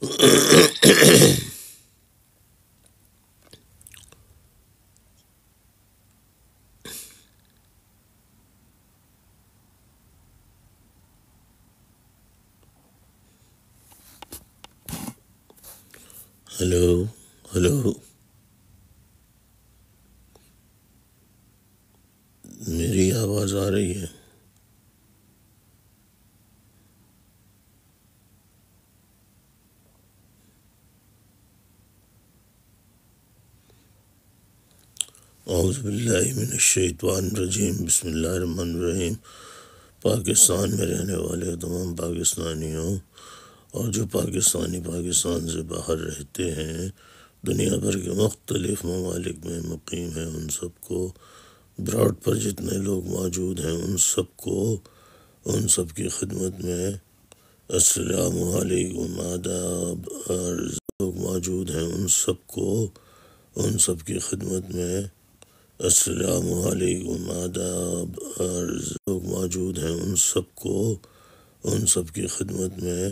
Hello hello, میری آواز آ رہی ہے؟ اعوذ باللہ من الشیطان الرجیم، بسم اللہ الرحمن الرحیم۔ پاکستان میں رہنے والے تمام پاکستانیوں اور جو پاکستان سے باہر رہتے ہیں، دنیا بھر کے مختلف ممالک میں مقیم ہیں، ان سب کو، براڈ پر جتنے لوگ موجود ہیں ان سب کی خدمت میں السلام علیکم، آداب، عرض لوگ موجود ہیں ان سب کی خدمت میں السلام علیکم، آداب، عرض لوگ موجود ہیں ان سب کی خدمت میں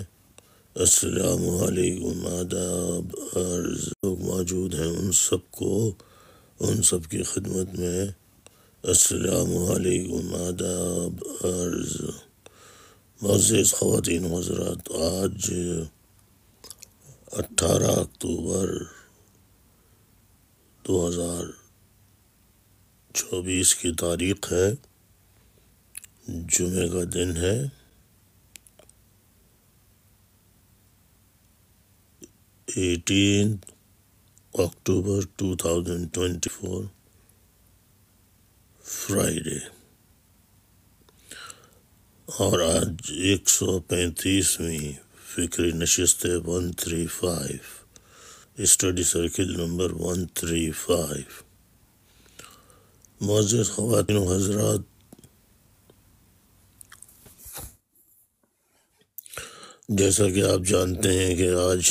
السلام علیکم، آداب، عرض لوگ موجود ہیں ان سب کی خدمت میں السلام علیکم، آداب، عرض۔ معزز خواتین و حضرات، آج 18 اکتوبر 2024 کی تاریخ ہے، جمعہ کا دن ہے۔ 18 اکتوبر 2024 فرائیڈے، اور آج 135ویں فکری نشست 135، اسٹڈی سرکل نمبر 135۔ معزز خواتین و حضرات، جیسا کہ آپ جانتے ہیں کہ آج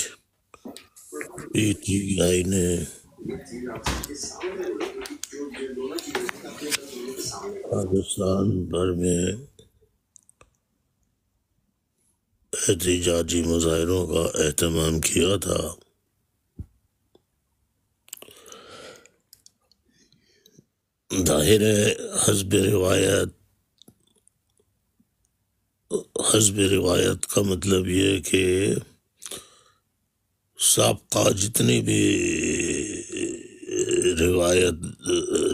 PTI نے پاکستان بھر میں احتجاجی مظاہروں کا اہتمام کیا تھا۔ ظاہر ہے، حسب روایت کا مطلب یہ کہ سابقہ جتنی بھی روایت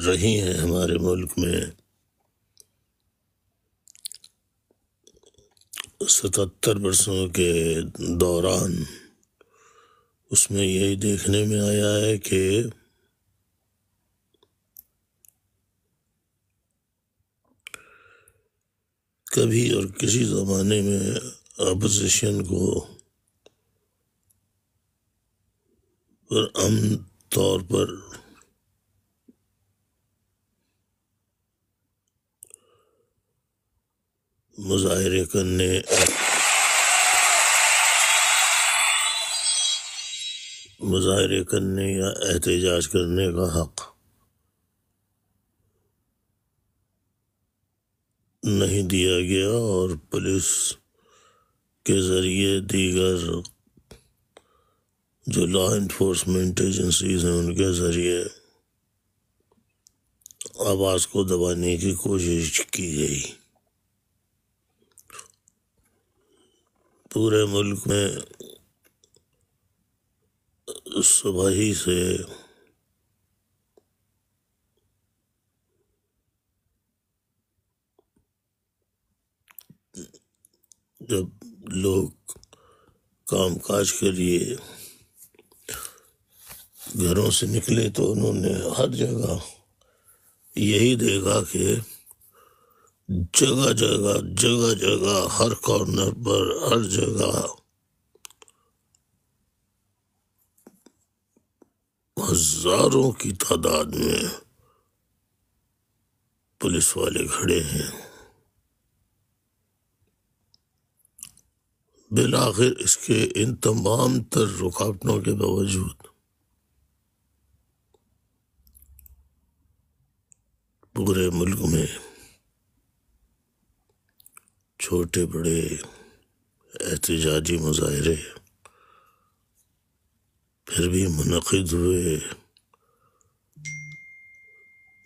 رہی ہیں ہمارے ملک میں، 77 برسوں کے دوران، اس میں یہی دیکھنے میں آیا ہے کہ کبھی اور کسی زمانے میں اپوزیشن کو امن طور پر مظاہرے کرنے یا احتجاج کرنے کا حق نہیں دیا گیا، اور پولیس کے ذریعے، دیگر جو لا انفورسمنٹ ایجنسیز ہیں ان کے ذریعے آواز کو دبانے کی کوشش کی گئی۔ پورے ملک میں صبح ہی سے جب لوگ کام کاج کے لیے گھروں سے نکلے تو انہوں نے ہر جگہ یہی دیکھا کہ جگہ جگہ ہر کارنر پر، ہر جگہ ہزاروں کی تعداد میں پولیس والے کھڑے ہیں۔ بالآخر اس کے ان تمام تر رکاوٹوں کے باوجود پورے ملک میں چھوٹے بڑے احتجاجی مظاہرے پھر بھی منعقد ہوئے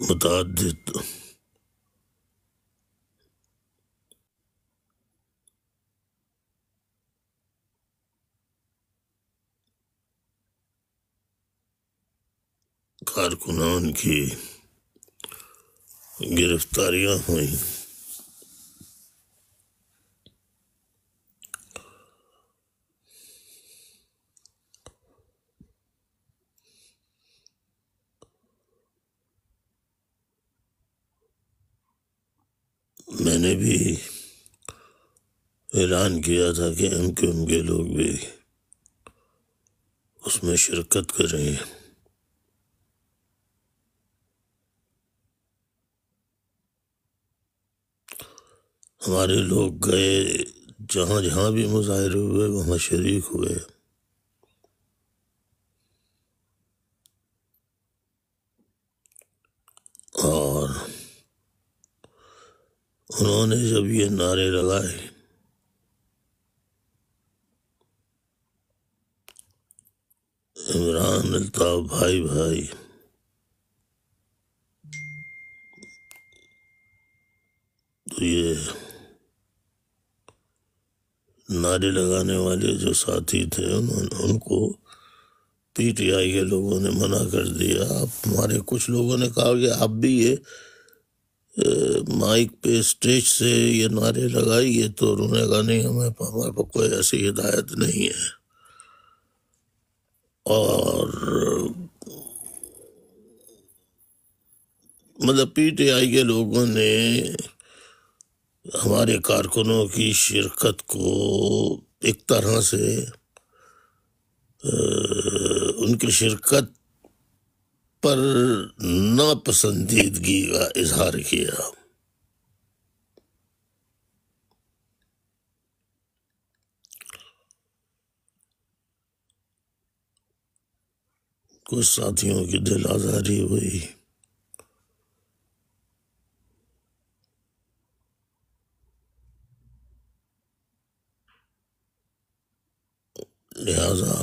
متعدد کارکنان کی گرفتاریاں ہوئیں۔ میں نے بھی اعلان کیا تھا کہ ایم کے لوگ بھی اس میں شرکت کریں۔ ہمارے لوگ گئے، جہاں جہاں بھی مظاہرے ہوئے وہاں شریک ہوئے۔ اور انہوں نے جب یہ نعرے لگائے عمران الطاف بھائی بھائی، تو یہ نعرے لگانے والے جو ساتھی تھے ان کو پی ٹی آئی کے لوگوں نے منع کر دیا۔ ہمارے کچھ لوگوں نے کہا کہ آپ بھی یہ مائک پہ اسٹیج سے یہ نعرے لگائیے، تو انہوں نے کہا نہیں، ہمارے پاس کوئی ایسی ہدایت نہیں ہے۔ اور مطلب پی ٹی آئی کے لوگوں نے ہمارے کارکنوں کی شرکت کو ایک طرح سے ان کی شرکت پر ناپسندیدگی کا اظہار کیا۔ کچھ ساتھیوں کی دل آزاری ہوئی، لہذا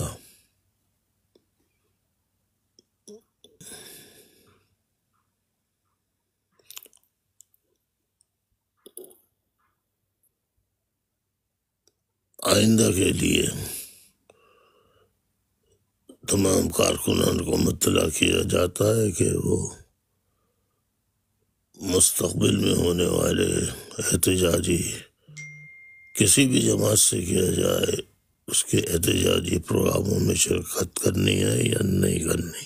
آئندہ کے لیے تمام کارکنان کو مطلع کیا جاتا ہے کہ وہ مستقبل میں ہونے والے احتجاجی کسی بھی جماعت سے کیا جائے، اس کے احتجاجی پروگراموں میں شرکت کرنی ہے یا نہیں کرنی۔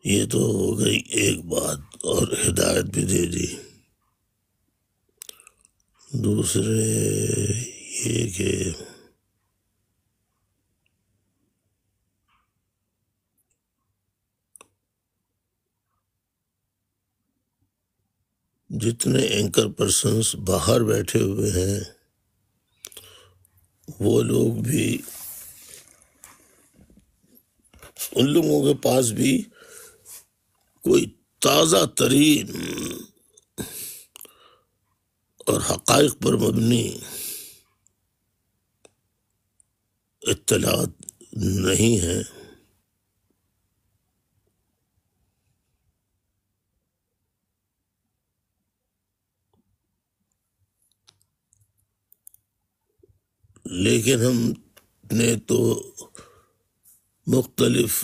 یہ تو ہو گئی ایک بات، اور ہدایت بھی دے دی۔ دوسرے یہ کہ جتنے اینکر پرسنز باہر بیٹھے ہوئے ہیں وہ لوگ بھی، ان لوگوں کے پاس بھی کوئی تازہ ترین اور حقائق پر مبنی اطلاعات نہیں ہیں۔ لیکن ہم نے تو مختلف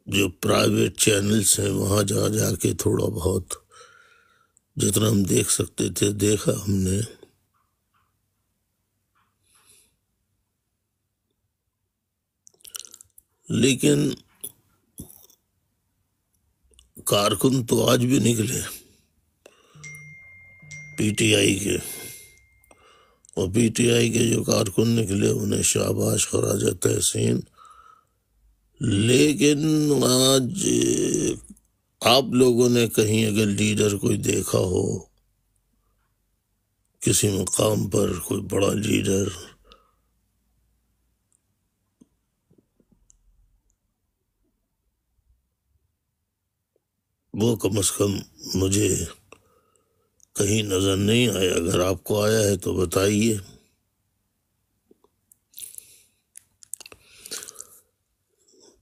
جو پرائیویٹ چینلز ہیں وہاں جا کے تھوڑا بہت جتنا ہم دیکھ سکتے تھے دیکھا ہم نے۔ لیکن کارکن تو آج بھی نکلے پی ٹی آئی کے، اور پی ٹی آئی کے جو کارکن نکلے انہیں شاباش، خراج تحسین۔ لیکن آج آپ لوگوں نے کہیں اگر لیڈر کوئی دیکھا ہو کسی مقام پر، کوئی بڑا لیڈر، وہ کم از کم مجھے کہیں نظر نہیں آیا؟ اگر آپ کو آیا ہے تو بتائیے۔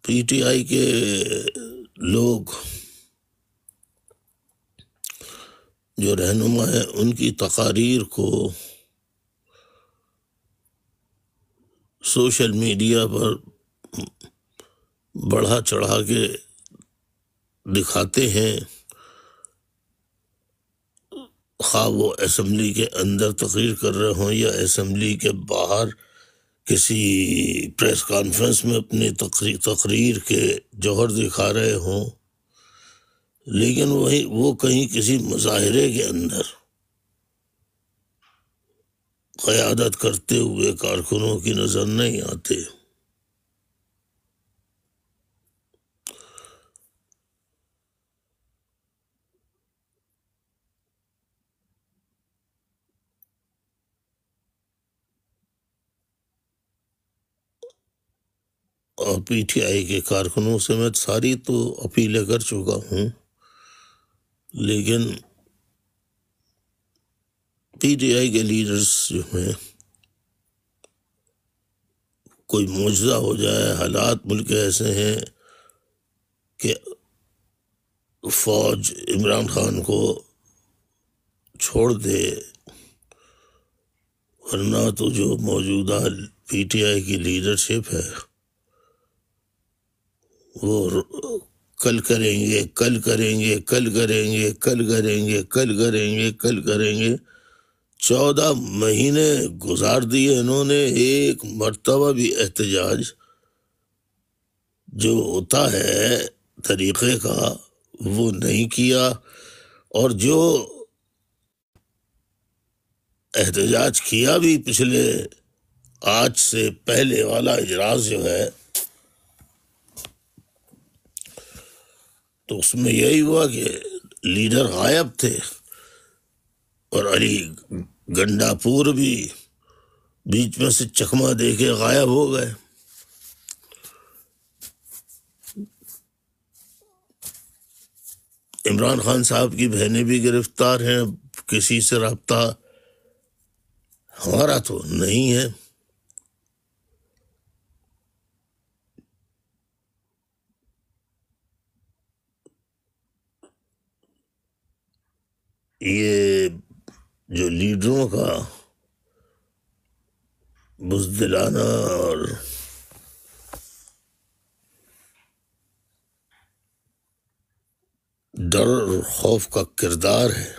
پی ٹی آئی کے لوگ جو رہنما ہیں ان کی تقاریر کو سوشل میڈیا پر بڑھا چڑھا کے دکھاتے ہیں، خواہ وہ اسمبلی کے اندر تقریر کر رہے ہوں یا اسمبلی کے باہر کسی پریس کانفرنس میں اپنی تقریر کے جوہر دکھا رہے ہوں، لیکن وہ کہیں کسی مظاہرے کے اندر قیادت کرتے ہوئے کارکنوں کی نظر نہیں آتے۔ اور پی ٹی آئی کے کارکنوں سے میں ساری تو اپیلیں کر چکا ہوں، لیکن پی ٹی آئی کے لیڈرز جو ہیں، کوئی معجزہ ہو جائے، حالات ملک ایسے ہیں کہ فوج عمران خان کو چھوڑ دے، ورنہ تو جو موجودہ پی ٹی آئی کی لیڈرشپ ہے وہ کل کریں گے، کل کریں گے، کل کریں گے، کل کریں گے، کل کریں گے، کل کریں گے۔ 14 مہینے گزار دیے انہوں نے، ایک مرتبہ بھی احتجاج جو ہوتا ہے طریقے کا وہ نہیں کیا، اور جو احتجاج کیا بھی پچھلے آج سے پہلے والا اجلاس جو ہے، تو اس میں یہی ہوا کہ لیڈر غائب تھے، اور علی گنڈا پور بھی بیچ میں سے چکمہ دے کے غائب ہو گئے۔ عمران خان صاحب کی بہنیں بھی گرفتار ہیں، کسی سے رابطہ ہمارا تو نہیں ہے۔ یہ جو لیڈروں کا بزدلانہ اور ڈر اور خوف کا کردار ہے،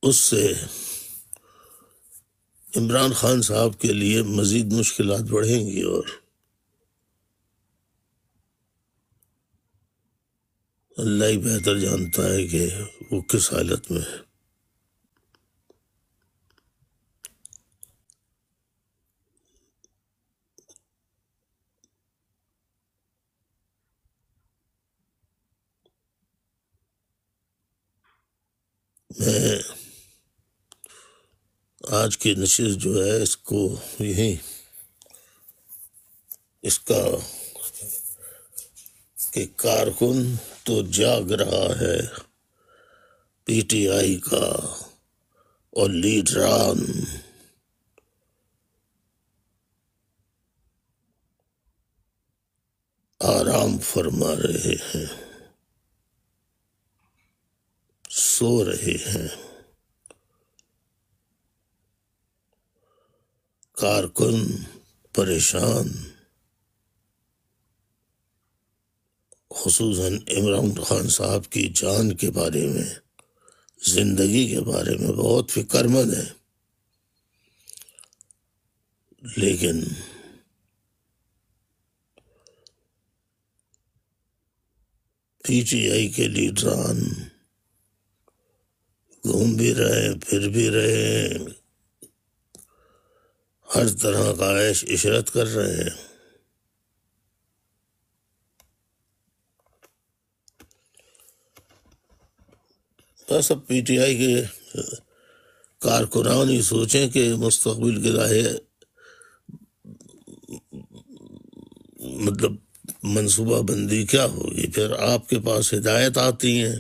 اس سے عمران خان صاحب کے لیے مزید مشکلات بڑھیں گی، اور اللہ ہی بہتر جانتا ہے کہ وہ کس حالت میں ہے۔ میں آج کی نشست جو ہے اس کو یہی اس کا کہ کارکن تو جاگ رہا ہے پی ٹی آئی کا، اور لیڈران آرام فرما رہے ہیں، سو رہے ہیں۔ کارکن پریشان، خصوصاً عمران خان صاحب کی جان کے بارے میں، زندگی کے بارے میں بہت فکر مند ہے، لیکن پی ٹی آئی کے لیڈران گھوم بھی رہے پھر بھی رہے، ہر طرح کا عیش عشرت کر رہے ہیں۔ بس اب پی ٹی آئی کے کارکنان ہی سوچیں کہ مستقبل کے راہ مطلب منصوبہ بندی کیا ہوگی؟ پھر آپ کے پاس ہدایت آتی ہیں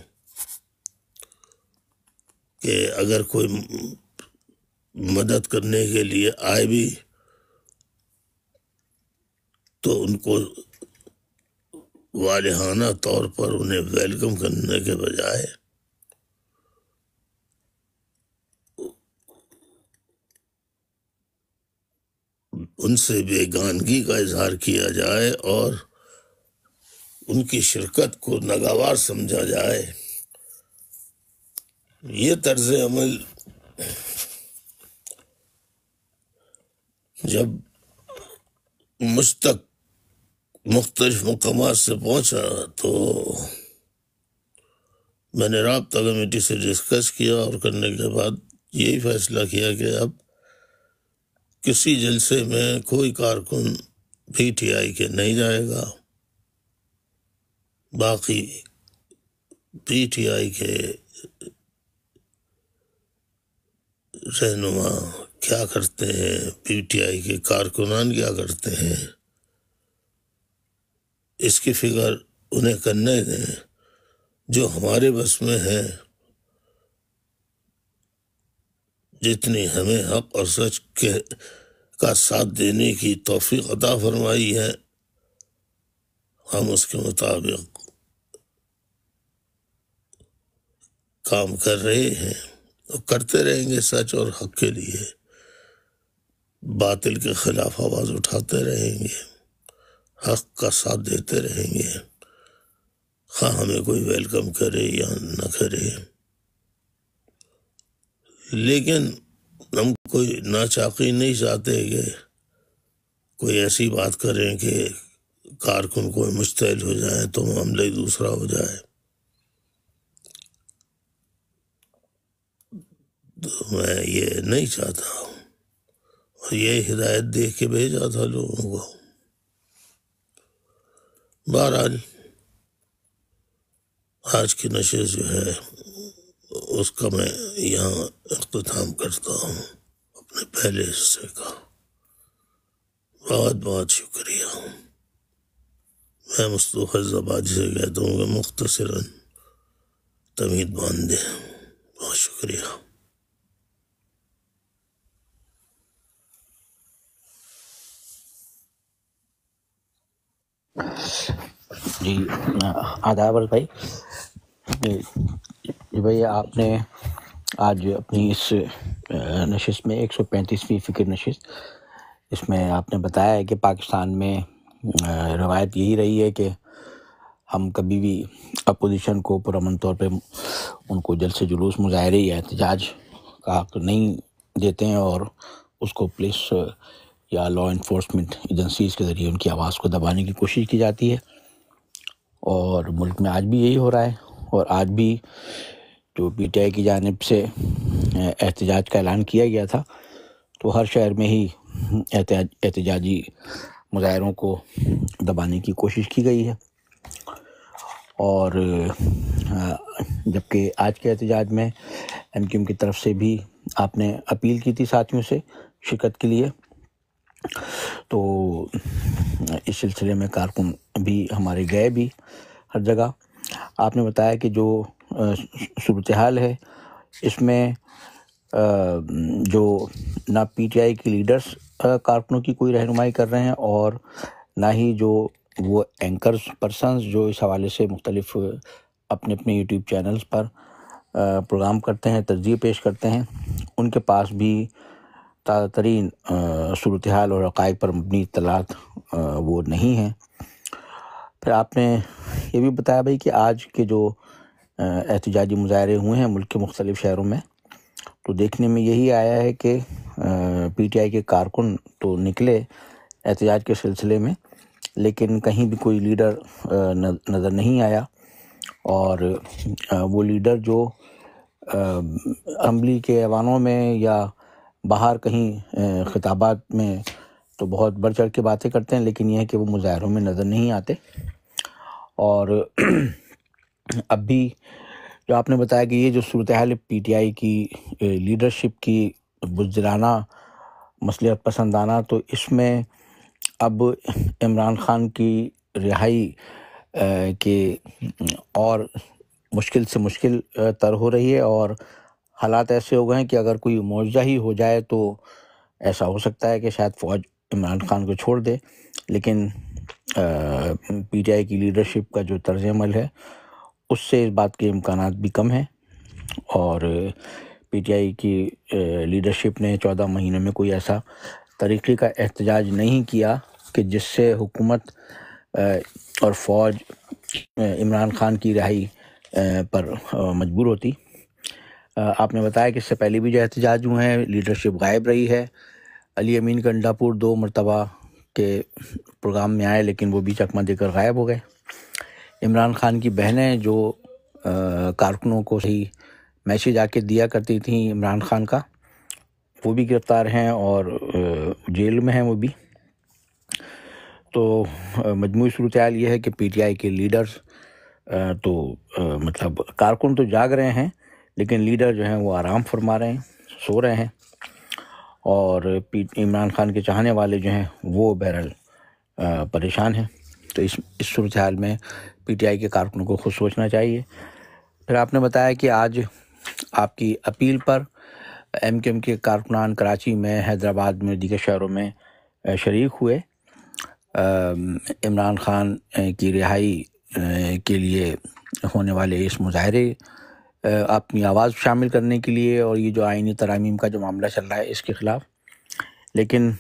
کہ اگر کوئی مدد کرنے کے لیے آئے بھی تو ان کو والہانہ طور پر انہیں ویلکم کرنے کے بجائے ان سے بیگانگی کا اظہار کیا جائے اور ان کی شرکت کو ناگوار سمجھا جائے۔ یہ طرز عمل جب مجھ تک مختلف مقامات سے پہنچا تو میں نے رابطہ کمیٹی سے ڈسکس کیا اور کرنے کے بعد یہی فیصلہ کیا کہ اب کسی جلسے میں کوئی کارکن پی ٹی آئی کے نہیں جائے گا۔ باقی پی ٹی آئی کے رہنما کیا کرتے ہیں، پی ٹی آئی کے کارکنان کیا کرتے ہیں، اس کی فکر انہیں کرنے دیں۔ جو ہمارے بس میں ہے، جتنی ہمیں حق اور سچ کا ساتھ دینے کی توفیق عطا فرمائی ہے، ہم اس کے مطابق کام کر رہے ہیں اور کرتے رہیں گے۔ سچ اور حق کے لیے، باطل کے خلاف آواز اٹھاتے رہیں گے، حق کا ساتھ دیتے رہیں گے، خواہ ہمیں کوئی ویلکم کرے یا نہ کرے۔ لیکن ہم کوئی ناچاقی نہیں چاہتے کہ کوئی ایسی بات کریں کہ کارکن کوئی مشتعل ہو جائے تو معاملہ ہی دوسرا ہو جائے۔ تو میں یہ نہیں چاہتا اور یہ ہدایت دے کے بھیجا تھا لوگوں کو۔ بہرحال آج کی نشست جو ہے اس کا میں یہاں اختتام کرتا ہوں، اپنے پہلے حصے کا۔ بہت بہت شکریہ۔ میں مصطفی زبادی سے کہتا ہوں کہ مختصراً تمہید باندھ دیں۔ بہت شکریہ۔ جی آداب بھائی۔ جی بھائی، آپ نے آج اپنی اس نشست میں 135ویں فکر نشست، اس میں آپ نے بتایا ہے کہ پاکستان میں روایت یہی رہی ہے کہ ہم کبھی بھی اپوزیشن کو پرامن طور پہ ان کو جلسے جلوس، مظاہرے یا احتجاج کا حق نہیں دیتے ہیں اور اس کو پولیس یا لا انفورسمنٹ ایجنسیز کے ذریعے ان کی آواز کو دبانے کی کوشش کی جاتی ہے، اور ملک میں آج بھی یہی ہو رہا ہے۔ اور آج بھی جو پی ٹی آئی کی جانب سے احتجاج کا اعلان کیا گیا تھا تو ہر شہر میں ہی احتجاجی مظاہروں کو دبانے کی کوشش کی گئی ہے۔ اور جبکہ آج کے احتجاج میں ایم کیو ایم کی طرف سے بھی آپ نے اپیل کی تھی ساتھیوں سے شرکت کے لیے، تو اس سلسلے میں کارکن بھی ہمارے گئے بھی ہر جگہ۔ آپ نے بتایا کہ جو صورتحال ہے اس میں جو نہ پی ٹی آئی کے لیڈرز کارکنوں کی کوئی رہنمائی کر رہے ہیں اور نہ ہی جو وہ اینکرز پرسنز جو اس حوالے سے مختلف اپنے اپنے یوٹیوب چینلز پر پروگرام کرتے ہیں، تجزیے پیش کرتے ہیں، ان کے پاس بھی تازہ ترین صورتحال اور حقائق پر مبنی اطلاعات وہ نہیں ہیں۔ پھر آپ نے یہ بھی بتایا بھائی کہ آج کے جو احتجاجی مظاہرے ہوئے ہیں ملک کے مختلف شہروں میں، تو دیکھنے میں یہی آیا ہے کہ پی ٹی آئی کے کارکن تو نکلے احتجاج کے سلسلے میں، لیکن کہیں بھی کوئی لیڈر نظر نہیں آیا، اور وہ لیڈر جو اسمبلی کے ایوانوں میں یا باہر کہیں خطابات میں تو بہت بڑھ چڑھ کے باتیں کرتے ہیں، لیکن یہ ہے کہ وہ مظاہروں میں نظر نہیں آتے۔ اور اب بھی جو آپ نے بتایا کہ یہ جو صورتحال پی ٹی آئی کی لیڈرشپ کی بزدلانہ، مصلحت پسندانہ، تو اس میں اب عمران خان کی رہائی کے اور مشکل سے مشکل تر ہو رہی ہے، اور حالات ایسے ہو گئے ہیں کہ اگر کوئی معجزہ ہی ہو جائے تو ایسا ہو سکتا ہے کہ شاید فوج عمران خان کو چھوڑ دے، لیکن پی ٹی آئی کی لیڈرشپ کا جو طرز عمل ہے اس سے اس بات کے امکانات بھی کم ہیں، اور پی ٹی آئی کی لیڈرشپ نے 14 مہینوں میں کوئی ایسا طریقے کا احتجاج نہیں کیا کہ جس سے حکومت اور فوج عمران خان کی رہائی پر مجبور ہوتی۔ آپ نے بتایا کہ اس سے پہلے بھی جو احتجاج ہوئے ہیں لیڈرشپ غائب رہی ہے۔ علی امین گنڈا پور 2 مرتبہ کے پروگرام میں آئے لیکن وہ بھی چکمہ دے کر غائب ہو گئے۔ عمران خان کی بہنیں جو کارکنوں کو صحیح میسیج آ کے دیا کرتی تھیں عمران خان کا، وہ بھی گرفتار ہیں اور جیل میں ہیں وہ بھی۔ تو مجموعی صورتحال یہ ہے کہ پی ٹی آئی کے لیڈرز تو مطلب کارکن تو جاگ رہے ہیں لیکن لیڈر جو ہیں وہ آرام فرما رہے ہیں، سو رہے ہیں، اور عمران خان کے چاہنے والے جو ہیں وہ بہرحال پریشان ہیں۔ تو اس صورتحال میں پی ٹی آئی کے کارکنوں کو خود سوچنا چاہیے۔ پھر آپ نے بتایا کہ آج آپ کی اپیل پر ایم کیو ایم کے کارکنان کراچی میں، حیدرآباد میں، دیگر شہروں میں شریک ہوئے عمران خان کی رہائی کے لیے ہونے والے اس مظاہرے اپنی آواز شامل کرنے کے لیے، اور یہ جو آئینی ترامیم کا جو معاملہ چل رہا ہے اس کے خلاف۔ لیکن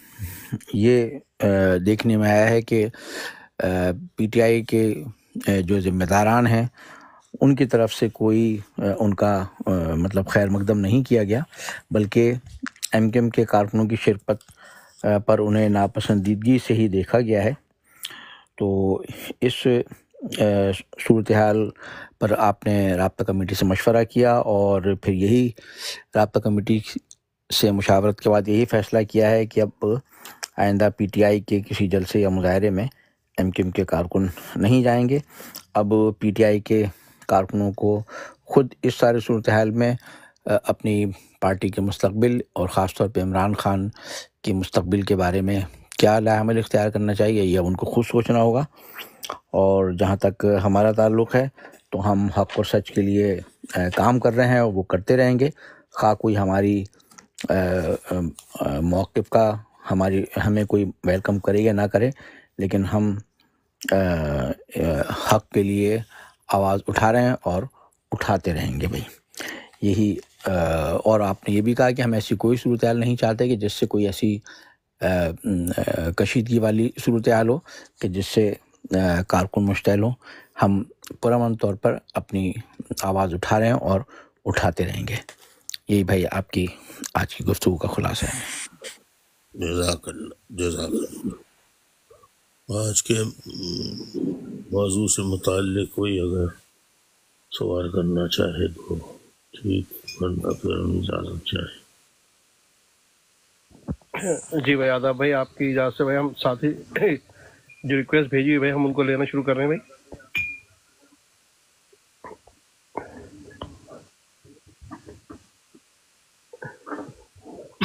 یہ دیکھنے میں آیا ہے کہ پی ٹی آئی کے جو ذمہ داران ہیں ان کی طرف سے کوئی ان کا مطلب خیر مقدم نہیں کیا گیا، بلکہ ایم کیو ایم کے کارکنوں کی شرکت پر انہیں ناپسندیدگی سے ہی دیکھا گیا ہے۔ تو اس صورتحال پر آپ نے رابطہ کمیٹی سے مشورہ کیا، اور پھر یہی رابطہ کمیٹی سے مشاورت کے بعد یہی فیصلہ کیا ہے کہ اب آئندہ پی ٹی آئی کے کسی جلسے یا مظاہرے میں ایم کیو ایم کے کارکن نہیں جائیں گے۔ اب پی ٹی آئی کے کارکنوں کو خود اس سارے صورتحال میں اپنی پارٹی کے مستقبل اور خاص طور پہ عمران خان کے مستقبل کے بارے میں کیا عمل اختیار کرنا چاہیے، یہ ان کو خود سوچنا ہوگا۔ اور جہاں تک ہمارا تعلق ہے تو ہم حق اور سچ کے لیے کام کر رہے ہیں اور وہ کرتے رہیں گے، خواہ کوئی ہماری موقف کا ہمیں کوئی ویلکم کرے یا نہ کرے، لیکن ہم حق کے لیے آواز اٹھا رہے ہیں اور اٹھاتے رہیں گے بھائی۔ یہی اور آپ نے یہ بھی کہا کہ ہم ایسی کوئی صورتحال نہیں چاہتے کہ جس سے کوئی ایسی کشیدگی والی صورتحال ہو کہ جس سے کارکن مشتعل ہوں۔ ہم پرامن طور پر اپنی آواز اٹھا رہے ہیں اور اٹھاتے رہیں گے۔ یہی بھائی آپ کی آج کی گفتگو کا خلاصہ ہے۔ جزاک اللہ۔ آج کے موضوع سے متعلق کوئی اگر سوال کرنا چاہے تو ٹھیک، ورنہ پھر ہم اجازت چاہیں۔ جی بھائی آداب بھائی، آپ کی اجازت سے بھائی ہم ساتھی جو ریکویسٹ بھیجی ہوئی بھائی ہم ان کو لینا شروع کر رہے ہیں بھائی۔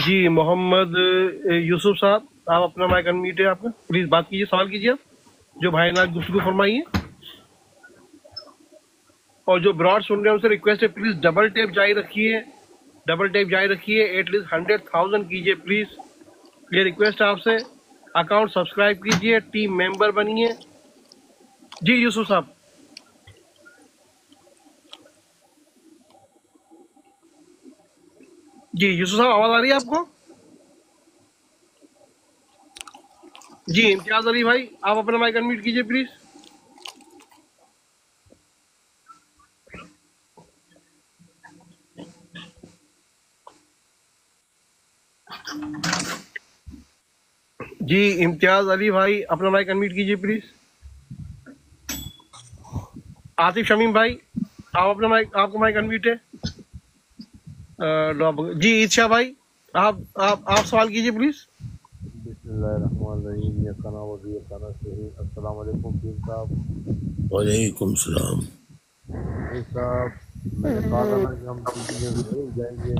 جی محمد یوسف صاحب، آپ اپنا مائک انمیوٹ ہے آپ کا، پلیز بات کیجیے، سوال کیجیے آپ جو بھائی نے گفتگو فرمائی ہے۔ اور جو براڈ سن رہے ہیں ان سے ریکویسٹ ہے پلیز ڈبل ٹیپ جاری رکھیے، ایٹ لیسٹ 100,000 کیجیے پلیز، یہ ریکویسٹ ہے آپ سے۔ اکاؤنٹ سبسکرائب کیجیے، ٹیم ممبر بنیے۔ جی یوسف صاحب۔ جی یوسف صاحب آواز آ رہی ہے آپ کو؟ جی امتیاز علی بھائی آپ اپنا مائک انمیوٹ کیجیے پلیز۔ جی امتیاز علی بھائی اپنا مائک انمیوٹ کیجیے پلیز۔ آصف شمیم بھائی آپ اپنا مائک، آپ کا مائک انمیوٹ ہے۔ جی عید شاہ بھائی آپ سوال کیجیے پلیز۔ بسم اللہ الرحمن الرحیم، یقنا وزیر یقنا صحیح۔ السلام علیکم پیر صاحب۔ وعلیکم السلام۔ پیر صاحب میں نے کہا تھا نا کہ ہم چیزیں ضرور جائیں گے،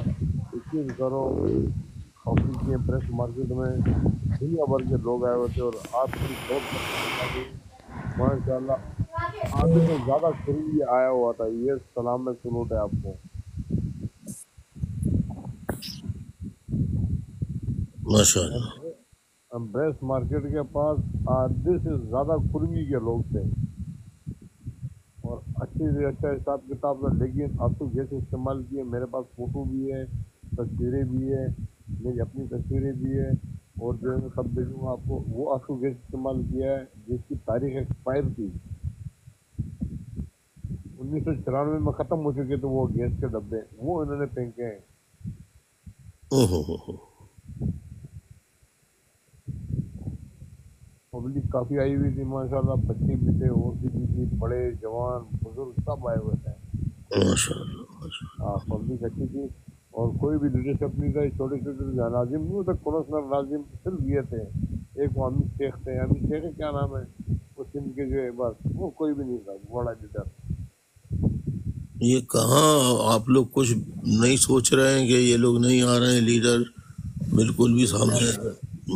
یقین کرو کافی کے پریس مارکیٹ میں دنیا بھر کے لوگ آئے ہوئے تھے اور آپ کی بہت ماشاء اللہ آدھے سے زیادہ قریبی آیا ہوا تھا. یہ سلام میں سلوٹ ہے آپ کو. ماشاء اللہ. بریس مارکیٹ کے پاس آدھے سے زیادہ قربی کے لوگ تھے اور اچھے سے اچھا حساب کتاب تھا. لیکن آنسو گیس استعمال کیے. میرے پاس فوٹو بھی ہے, تصویریں بھی ہے, میری اپنی تصویریں بھی ہے, اور جو ہے میں سب بھیجوں گا آپ کو. وہ آنسو گیس استعمال کیا ہے جس کی تاریخ ایکسپائر تھی. 1994 میں ختم ہو چکے تھے وہ گیس کے ڈبے, وہ انہوں نے پھینکے ہیں. پبلک کافی آئی ہوئی تھی ماشاء اللہ. بچے بھی تھے, عورتیں بھی تھی, بڑے جوان بزرگ سب آئے ہوئے تھے. ماشاء اللہ. ہاں پبلک اچھی تھی اور کوئی بھی لیڈرشپ نہیں تھا. چھوٹے چھوٹے ناظم نہیں ہوتا, کونسلر ناظم صرف یہ تھے. ایک وہ امین شیخ تھے, امین شیخ کیا نام ہے وہ سندھ کے جو ہے, بس وہ کوئی بھی نہیں تھا بڑا لیڈر. یہ کہاں آپ لوگ کچھ نہیں سوچ رہے ہیں کہ یہ لوگ نہیں آ رہے ہیں لیڈر؟ بالکل بھی سامنے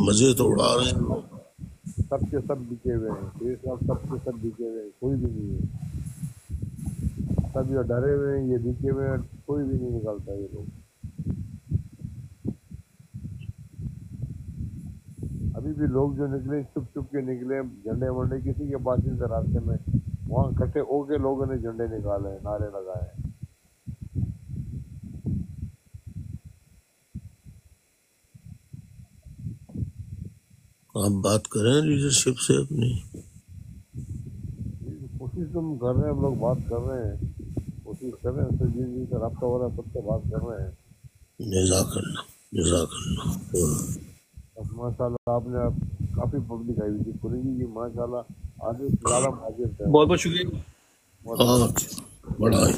مزے تو اڑا رہے ہیں لوگ. سب کے سب بکے ہوئے ہیں, یہ سب کے سب بکے ہوئے ہیں, کوئی بھی نہیں ہے. سب یہ ڈرے ہوئے ہیں, یہ بکے ہوئے ہیں, کوئی بھی نہیں نکالتا یہ لوگ. ابھی بھی لوگ جو نکلے چپ چپ کے نکلے, جھنڈے ونڈے کسی کے پاس نہیں تھے راستے میں, وہاں اکٹھے ہو کے لوگوں نے جھنڈے نکالے, نعرے لگائے. آپ بات کریں لیڈرشپ سے اپنی. کوشش تو ہم کر رہے ہیں, ہم لوگ بات کر رہے ہیں, کوشش کر رہے ہیں. سر جی سے رابطہ ہو رہا ہے, سب سے بات کر رہے ہیں. جزاک اللہ, جزاک اللہ. اب ماشاء اللہ آپ نے کافی پبلک آئی ہوئی تھی قریبی کی ماشاء اللہ. آدھے سے زیادہ مہاجر تھے. بہت بہت شکریہ. ہاں بڑا ہے.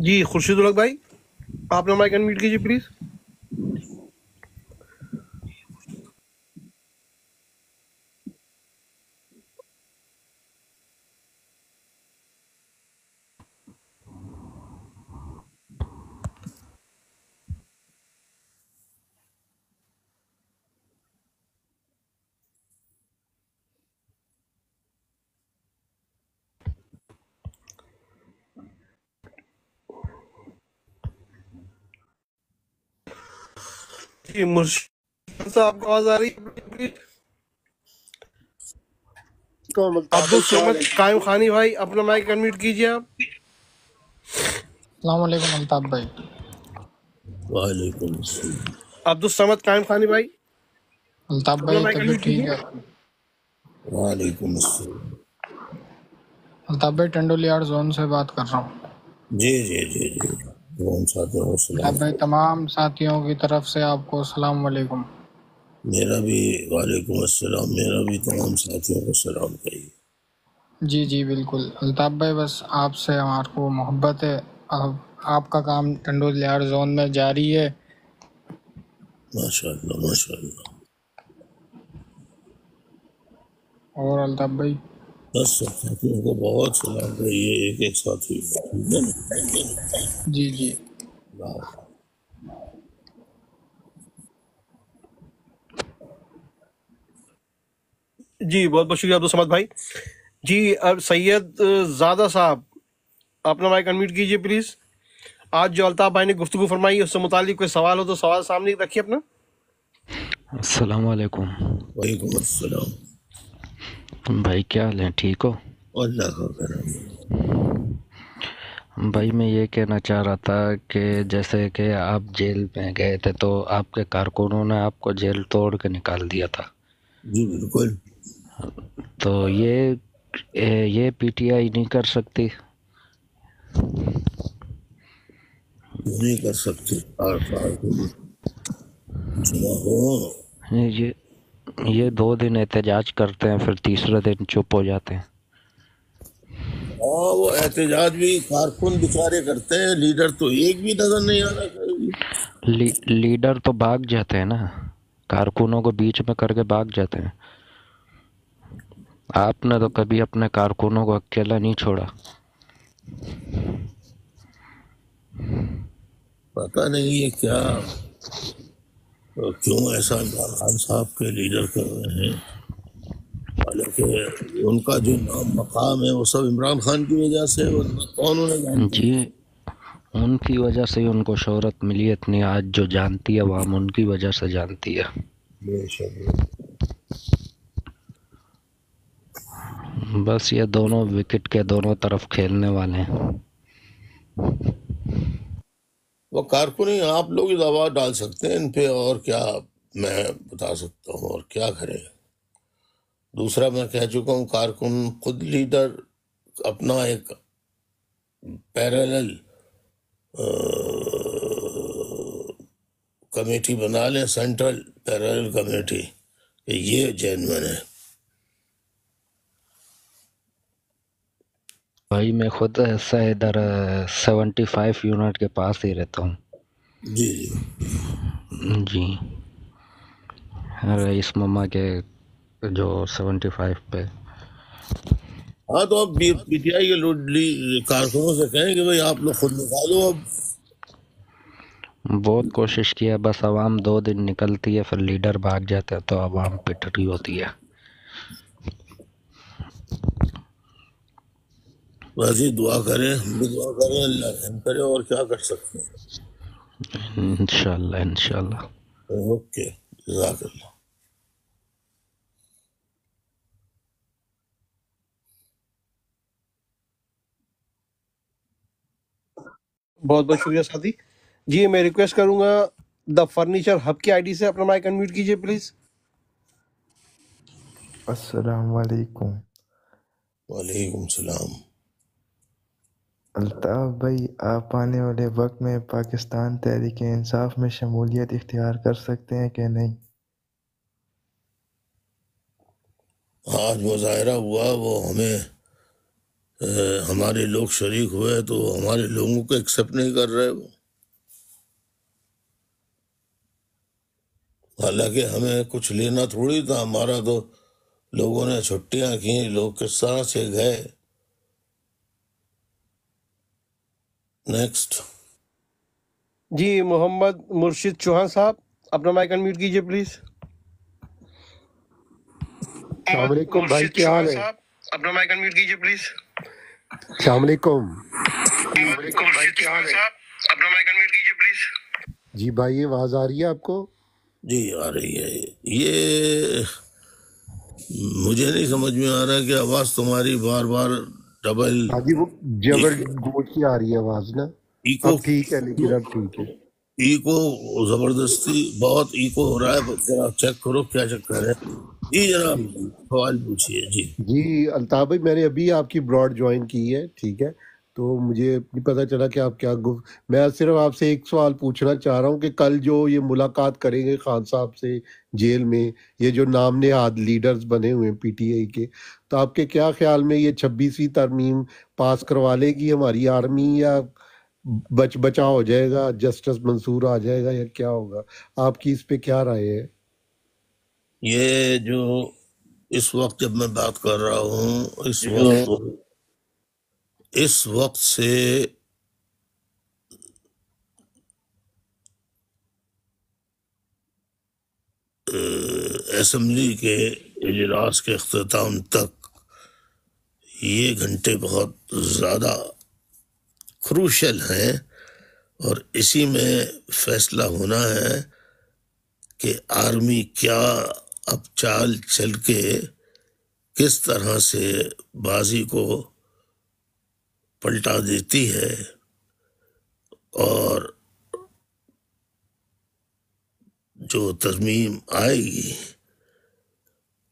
جی خورشید الحق بھائی, آپ نے مائک انمیوٹ کیجیے پلیز. جی مرشد صاحب آپ کو آواز آ رہی ہے؟ عبد الصمد قائم خانی بھائی, اپنا مائک انمیوٹ کیجیے آپ. السلام علیکم الطاف بھائی. وعلیکم السلام. عبد الصمد قائم خانی بھائی, الطاف اپنا بھائی مائک طبیعت انمیوٹ ٹھیک کیجیے. ہے؟ وعلیکم السلام. الطاف بھائی ٹنڈولیار زون سے بات کر رہا ہوں. جی جی جی جی, کون ساتھیوں کو الطاف سلام. بھائی تمام ساتھیوں کی طرف سے آپ کو السلام علیکم. میرا بھی وعلیکم السلام, میرا بھی تمام ساتھیوں کو سلام کہیے. جی جی بالکل. الطاف بھائی بس آپ سے ہمارے کو محبت ہے. آپ کا کام ٹنڈولیار زون میں جاری ہے. ماشاء اللہ ماشاء اللہ. اور الطاف بھائی بس سب ساتھیوں کو بہت سلام کہیے, ایک ایک ساتھی کو, ٹھیک ہے نا. جی جی. واہ. جی بہت بہت شکریہ عبد الصمد بھائی. جی اب سید زادہ صاحب, اپنا مائک انمیوٹ کیجیے پلیز. آج جو الطاف بھائی نے گفتگو فرمائی اس سے متعلق کوئی سوال ہو تو سوال سامنے رکھیے اپنا. السلام علیکم وعلیکم السلام. بھائی, کیا حال ہے؟ ٹھیک ہو؟ اللہ کا کرم. بھائی میں یہ کہنا چاہ رہا تھا کہ جیسے کہ آپ جیل میں گئے تھے تو آپ کے کارکنوں نے آپ کو جیل توڑ کے نکال دیا تھا. جی بالکل. تو یہ پی ٹی آئی نہیں کر سکتی؟ نہیں کر سکتے. یہ 2 دن احتجاج کرتے ہیں, پھر تیسرے دن چپ ہو جاتے ہیں. ہاں وہ احتجاج بھی کارکن بچارے کرتے ہیں, لیڈر تو ایک بھی نظر نہیں آ رہا. لیڈر تو بھاگ جاتے ہیں نا, کارکنوں کو بیچ میں کر کے بھاگ جاتے ہیں. آپ نے تو کبھی اپنے کارکنوں کو اکیلا نہیں چھوڑا. پتہ نہیں یہ کیا کیوں ایسا عمران خان صاحب کے لیڈر کر رہے ہیں، حالانکہ ان کا جو نام مقام ہے وہ سب عمران خان کی وجہ سے، ورنہ کون انہیں جانتا جی ان کی وجہ سے ہی ان کو شہرت ملی اتنی، آج جو جانتی ہے عوام ان کی وجہ سے جانتی ہے. بے شک. بس یہ دونوں وکٹ کے دونوں طرف کھیلنے والے ہیں. وہ کارکن ہی آپ لوگ دباؤ ڈال سکتے ہیں ان پہ، اور کیا میں بتا سکتا ہوں اور کیا کریں. دوسرا میں کہہ چکا ہوں کارکن خود لیڈر اپنا ایک پیرالل کمیٹی بنا لیں، سینٹرل پیرالل کمیٹی، کہ یہ جینوین ہے. بھائی میں خود ایسا ادھر 75 یونٹ کے پاس ہی رہتا ہوں. جی جی جی رئیس مما کے جو 75 پہ. ہاں تو اب پی ٹی آئی کے کارکنوں سے کہیں کہ بھائی آپ لوگ خود نکالو. اب بہت کوشش کیا، بس عوام 2 دن نکلتی ہے پھر لیڈر بھاگ جاتا ہے تو عوام پٹ رہی ہوتی ہے. ویسے ہی دعا کریں، ہم بھی دعا کریں، اللہ رحم کرے، اور کیا کر سکتے ہیں. انشاءاللہ انشاءاللہ. اوکے، جزاک اللہ. بہت بہت شکریہ ساتھی جی. میں ریکویسٹ کروں گا دا فرنیچر ہب کی آئی ڈی سے اپنا مائک انمیوٹ کیجیے پلیز. السلام علیکم. وعلیکم السلام. الطاف بھائی، آپ آنے والے وقت میں پاکستان تحریک انصاف میں شمولیت اختیار کر سکتے ہیں کہ نہیں؟ آج مظاہرہ ہوا، وہ ہمیں ہمارے لوگ شریک ہوئے تو ہمارے لوگوں کو ایکسیپٹ نہیں کر رہے وہ. حالانکہ ہمیں کچھ لینا تھوڑی تھا، ہمارا تو لوگوں نے چھٹیاں کی، لوگ کس طرح سے گئے. نیکسٹ. جی محمد مرشد چوہان صاحب اپنا مائک انمیوٹ کیجیے پلیز. السلام علیکم بھائی، مرشد کیا حال چوہان ہے؟ صاحب اپنا مائک انمیوٹ کیجیے پلیز. السلام علیکم. مرشد چوہان صاحب اپنا مائک انمیوٹ کیجیے پلیز. جی بھائی، یہ آواز آ رہی ہے آپ کو؟ جی آ رہی ہے. یہ مجھے نہیں سمجھ میں آ رہا کہ آواز تمہاری بار بار ڈبل ہاں جی، وہ جبر گوٹ کی آ رہی ہے آواز نا. ایکو، اب ٹھیک ہے، لیکن اب ٹھیک ہے. ایکو زبردستی بہت ایکو ہو رہا ہے. ذرا چیک کرو کیا چکر ہے. جی جناب، سوال پوچھیے. جی جی الطاف بھائی، میں نے ابھی آپ کی براڈ جوائن کی ہے، ٹھیک ہے، تو مجھے نہیں پتہ چلا کہ آپ کیا میں صرف آپ سے ایک سوال پوچھنا چاہ رہا ہوں کہ کل جو یہ ملاقات کریں گے خان صاحب سے جیل میں، یہ جو نام نہاد لیڈرز بنے ہوئے ہیں پی ٹی آئی کے، تو آپ کے کیا خیال میں یہ 26ویں ترمیم پاس کروا لے گی ہماری آرمی، یا بچا ہو جائے گا، جسٹس منصور آ جائے گا، یا کیا ہوگا؟ آپ کی اس پہ کیا رائے ہے؟ یہ جو اس وقت جب میں بات کر رہا ہوں، اس وقت سے اسمبلی کے اجلاس کے اختتام تک یہ گھنٹے بہت زیادہ کروشل ہیں، اور اسی میں فیصلہ ہونا ہے کہ آرمی کیا اب چال چل کے کس طرح سے بازی کو پلٹا دیتی ہے، اور جو ترمیم آئے گی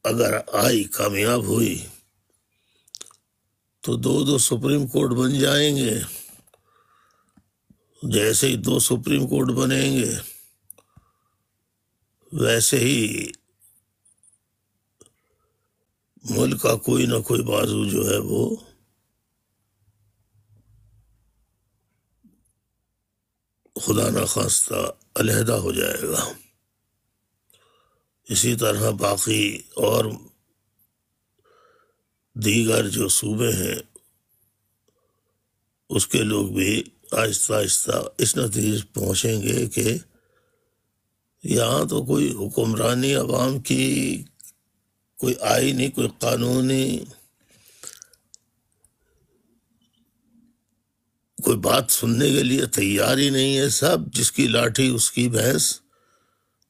اگر آئی، کامیاب ہوئی، تو 2 سپریم کورٹ بن جائیں گے. جیسے ہی 2 سپریم کورٹ بنیں گے ویسے ہی ملک کا کوئی نہ کوئی بازو جو ہے وہ خدا نخواستہ علیحدہ ہو جائے گا. اسی طرح باقی اور دیگر جو صوبے ہیں اس کے لوگ بھی آہستہ آہستہ اس نتیجے پہنچیں گے کہ یہاں تو کوئی حکمرانی عوام کی کوئی آئینی کوئی قانونی کوئی بات سننے کے لیے تیار ہی نہیں ہے. سب جس کی لاٹھی اس کی بھینس.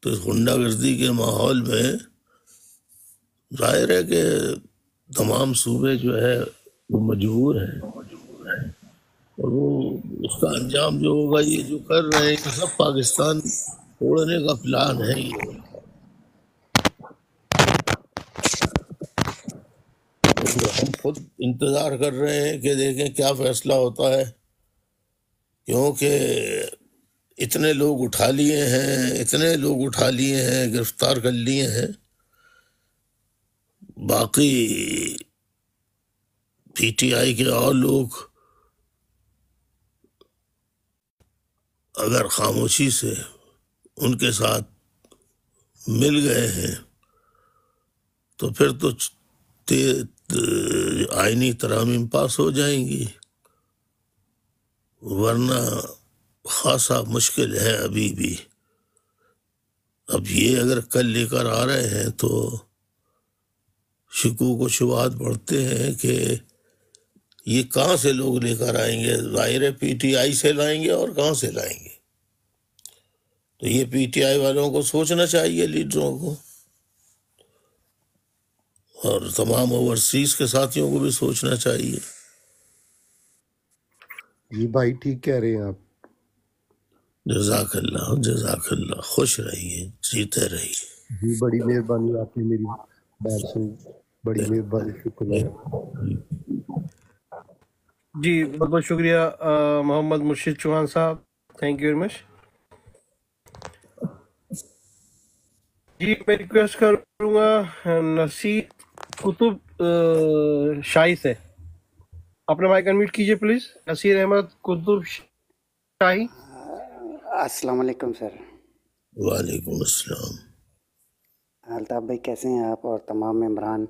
تو اس غنڈہ گردی کے ماحول میں ظاہر ہے کہ تمام صوبے جو ہے وہ مجبور ہیں، اور وہ اس کا انجام جو ہوگا یہ جو کر رہے ہیں سب پاکستان توڑنے کا پلان ہے. یہ ہم خود انتظار کر رہے ہیں کہ دیکھیں کیا فیصلہ ہوتا ہے، کیونکہ اتنے لوگ اٹھا لیے ہیں، گرفتار کر لیے ہیں. باقی پی ٹی آئی کے اور لوگ اگر خاموشی سے ان کے ساتھ مل گئے ہیں تو پھر تو آئینی ترامیم پاس ہو جائیں گی، ورنہ خاصا مشکل ہے ابھی بھی. اب یہ اگر کل لے کر آ رہے ہیں تو شکوک و شبہات بڑھتے ہیں کہ یہ کہاں سے لوگ لے کر آئیں گے. ظاہر پی ٹی آئی سے لائیں گے اور کہاں سے لائیں گے. تو یہ پی ٹی آئی والوں کو سوچنا چاہیے، لیڈروں کو، اور تمام اوورسیز کے ساتھیوں کو بھی سوچنا چاہیے. جی بھائی ٹھیک کہہ رہے ہیں آپ. جزاک اللہ، خوش رہیے، جیتے رہیے. جی بڑی مہربانی، آپ نے میری بات سنی، بڑی مہربانی، شکریہ. جی بہت بہت شکریہ محمد مرشد چوہان صاحب، تھینک یو ویری مچ. جی میں ریکویسٹ کروں گا نصیر قطب شاہی سے، اپنا مائک انمیوٹ کیجیے پلیز. نصیر احمد قطب شاہی. السلام علیکم سر. وعلیکم السلام. الطاف بھائی کیسے ہیں آپ، اور تمام ممبران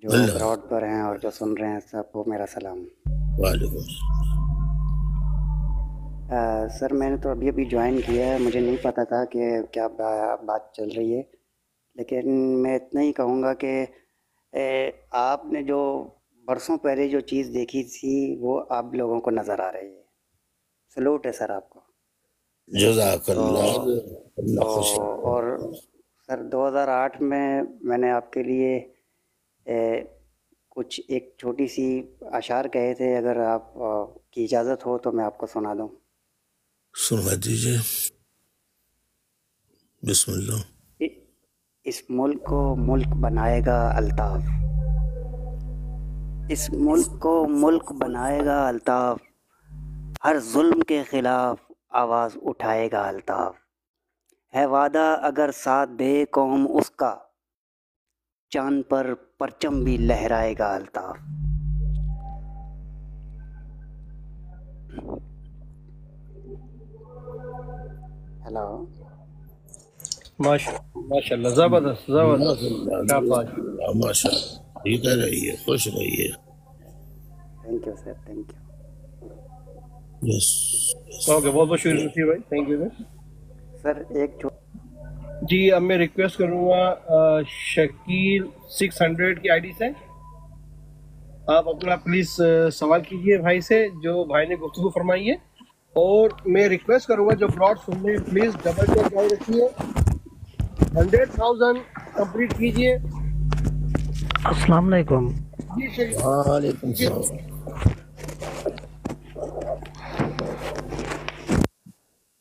جو اللہ. براڈ پر ہیں اور جو سن رہے ہیں سب کو میرا سلام. وعلیکم السلام. سر میں نے تو ابھی جوائن کیا ہے، مجھے نہیں پتہ تھا کہ کیا بات چل رہی ہے، لیکن میں اتنا ہی کہوں گا کہ آپ نے جو برسوں پہلے جو چیز دیکھی تھی وہ آپ لوگوں کو نظر آ رہی ہے. سلوٹ ہے سر آپ کو. جزاک اللہ. اللہ تو خوش. اور سر 2008 میں نے آپ کے لیے کچھ ایک چھوٹی سی اشعار کہے تھے، اگر آپ کی اجازت ہو تو میں آپ کو سنا دوں. سنوا دیجیے. بسم اللہ. اس ملک کو ملک بنائے گا الطاف، اس ملک کو ملک بنائے گا الطاف، ہر ظلم کے خلاف آواز اٹھائے گا الطاف. ہے وعدہ اگر ساتھ دے قوم اس کا، چاند پر پرچم بھی لہرائے گا الطاف. ہیلو. ماشاء اللہ، زبردست کیا بات. ماشاء اللہ، جیتے رہیے، خوش رہیے. Thank you sir, thank you. Yes. Okay, بہت بہت شکریہ نصیر بھائی، تھینک یو. سر ایک جی اب میں ریکویسٹ کروں گا شکیل 600 کی آئی ڈی سے، آپ اپنا پلیز سوال کیجیے بھائی سے جو بھائی نے گفتگو فرمائی ہے. اور میں ریکویسٹ کروں گا جو براڈ سن رہے ہیں پلیز ڈبل ٹیپ جاری رکھیے، 100,000 کمپلیٹ کیجیے. السلام علیکم. جی شکریہ. وعلیکم السلام.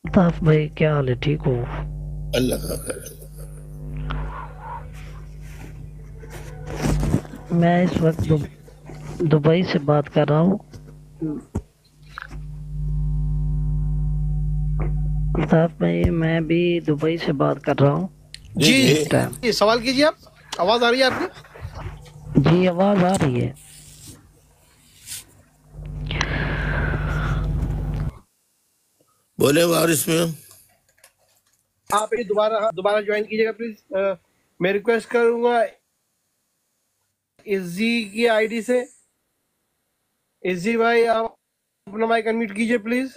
الطاف بھائی کیا حال ہے، ٹھیک ہو؟ اللہ کا خیر. میں اس وقت دبئی سے بات کر رہا ہوں. الطاف بھائی میں بھی دبئی سے بات کر رہا ہوں. جی سوال کیجیے. آپ آواز آ رہی ہے آپ کی؟ جی آواز آ رہی ہے. بولے وارث میں آپ دوبارہ جوائن کیجیے گا پلیز. میں ریکویسٹ کروں گا عزی کی آئی ڈی سے. عزی بھائی آپ اپنا مائک انمیوٹ کیجیے پلیز.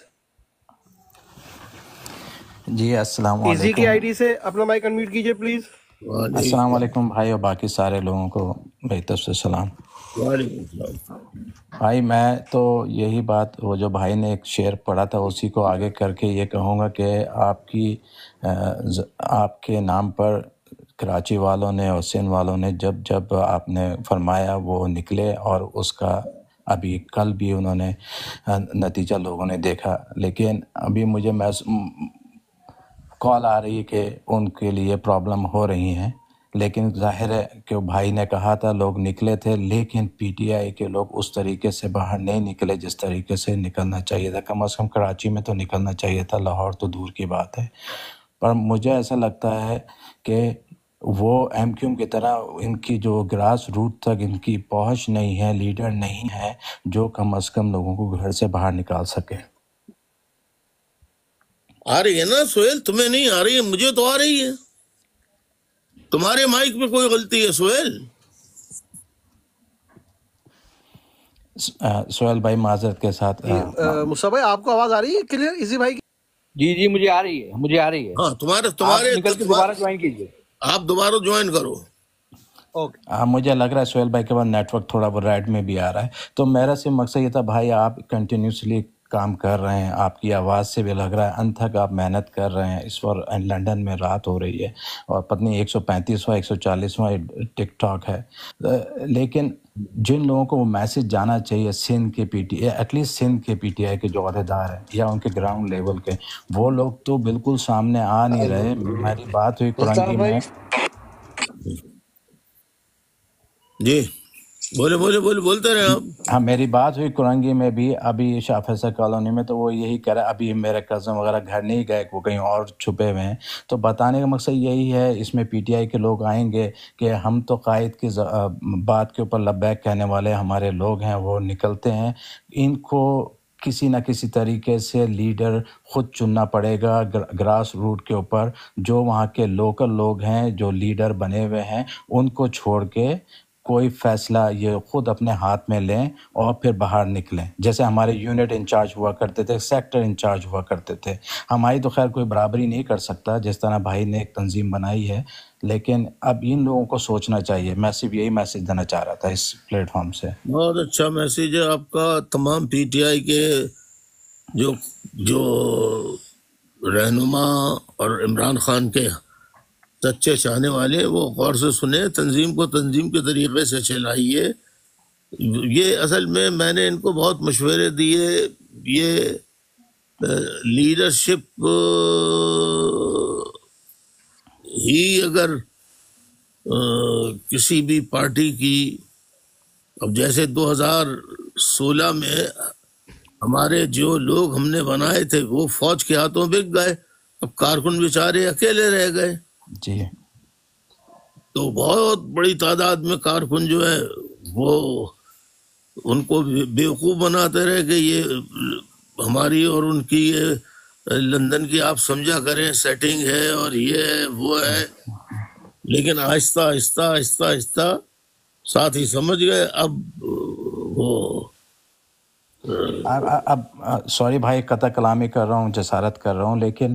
جی السلام ایزی کی علیکم. آئی ڈی سے اپنا مائک انمیوٹ کیجیے پلیز. السلام علیکم بھائی اور باقی سارے لوگوں کو میری طرف سے سلام. وعلیکم السلام. بھائی میں تو یہی بات وہ جو بھائی نے ایک شعر پڑھا تھا اسی کو آگے کر کے یہ کہوں گا کہ آپ کے نام پر کراچی والوں نے اور سندھ والوں نے جب آپ نے فرمایا وہ نکلے اور اس کا ابھی کل بھی انہوں نے نتیجہ لوگوں نے دیکھا. لیکن ابھی مجھے کال آ رہی ہے کہ ان کے لیے پرابلم ہو رہی ہیں. لیکن ظاہر ہے کہ بھائی نے کہا تھا لوگ نکلے تھے لیکن پی ٹی آئی کے لوگ اس طریقے سے باہر نہیں نکلے جس طریقے سے نکلنا چاہیے تھا. کم از کم کراچی میں تو نکلنا چاہیے تھا، لاہور تو دور کی بات ہے. پر مجھے ایسا لگتا ہے کہ وہ ایم کیو ایم کی طرح ان کی جو گراس روٹ تک ان کی پہنچ نہیں ہے، لیڈر نہیں ہے جو کم از کم لوگوں کو گھر سے باہر نکال سکے. آ رہی ہے نا سہیل؟ تمہیں نہیں آ رہی ہے؟ مجھے تو آ رہی ہے. تمہارے مائک میں کوئی غلطی ہے سہیل؟ سہیل بھائی معذرت کے ساتھ مصطفیٰ بھائی آپ کو آواز آ رہی ہے کلیئر ایزی بھائی کی؟ جی مجھے آ رہی ہے. ہاں آپ نکل کے دوبارہ جوائن کیجیے. آپ دوبارہ جوائن کرو. مجھے لگ رہا ہے سہیل بھائی کے بعد نیٹ ورک تھوڑا بہت رائٹ میں بھی آ رہا ہے. تو میرا صرف مقصد یہ تھا بھائی آپ کنٹینیوسلی کام کر رہے ہیں، آپ کی آواز سے بھی لگ رہا ہے ان تک آپ محنت کر رہے ہیں. اس وقت لنڈن میں رات ہو رہی ہے اور پتنی 135واں 140واں ٹک ٹاک ہے. لیکن جن لوگوں کو وہ میسج جانا چاہیے سندھ کے P T at least Sindh کے پی ٹی آئی کے جو عہدیدار ہیں یا ان کے گراؤنڈ لیول کے، وہ لوگ تو بالکل سامنے آ نہیں رہے. میری بات ہوئی کرنگی میں. جی بولتے رہے آپ. ہاں میری بات ہوئی کرنگی میں بھی ابھی شاہ فیصل کالونی میں، تو وہ یہی کہہ رہا ہے ابھی میرے کزن وغیرہ گھر نہیں گئے، وہ کہیں اور چھپے ہوئے ہیں. تو بتانے کا مقصد یہی ہے اس میں پی ٹی آئی کے لوگ آئیں گے کہ ہم تو قائد کی بات کے اوپر لبیک کہنے والے ہمارے لوگ ہیں، وہ نکلتے ہیں. ان کو کسی نہ کسی طریقے سے لیڈر خود چننا پڑے گا گراس روٹ کے اوپر. جو وہاں کے لوکل لوگ ہیں جو لیڈر بنے ہوئے ہیں ان کو چھوڑ کے کوئی فیصلہ یہ خود اپنے ہاتھ میں لیں اور پھر باہر نکلیں. جیسے ہمارے یونٹ انچارج ہوا کرتے تھے، سیکٹر انچارج ہوا کرتے تھے. ہماری تو خیر کوئی برابری نہیں کر سکتا جس طرح بھائی نے ایک تنظیم بنائی ہے، لیکن اب ان لوگوں کو سوچنا چاہیے. میں صرف یہی میسج دینا چاہ رہا تھا اس پلیٹ فارم سے. بہت اچھا میسج ہے آپ کا. تمام پی ٹی آئی کے جو رہنما اور عمران خان کے سچے چاہنے والے وہ غور سے سنیں، تنظیم کو تنظیم کے طریقے سے چلائیے. یہ اصل میں نے ان کو بہت مشورے دیے. یہ لیڈرشپ ہی اگر کسی بھی پارٹی کی، اب جیسے 2016 میں ہمارے جو لوگ ہم نے بنائے تھے وہ فوج کے ہاتھوں بک گئے، اب کارکن بیچارے اکیلے رہ گئے. جی تو بہت بڑی تعداد میں کارکن جو ہے وہ ان کو بیوقوف بناتے رہے کہ یہ ہماری اور ان کی یہ لندن کی آپ سمجھا کریں سیٹنگ ہے اور یہ ہے وہ ہے. لیکن آہستہ آہستہ آہستہ آہستہ ساتھ ہی سمجھ گئے. اب وہ اب سوری بھائی قطع کلامی کر رہا ہوں، جسارت کر رہا ہوں، لیکن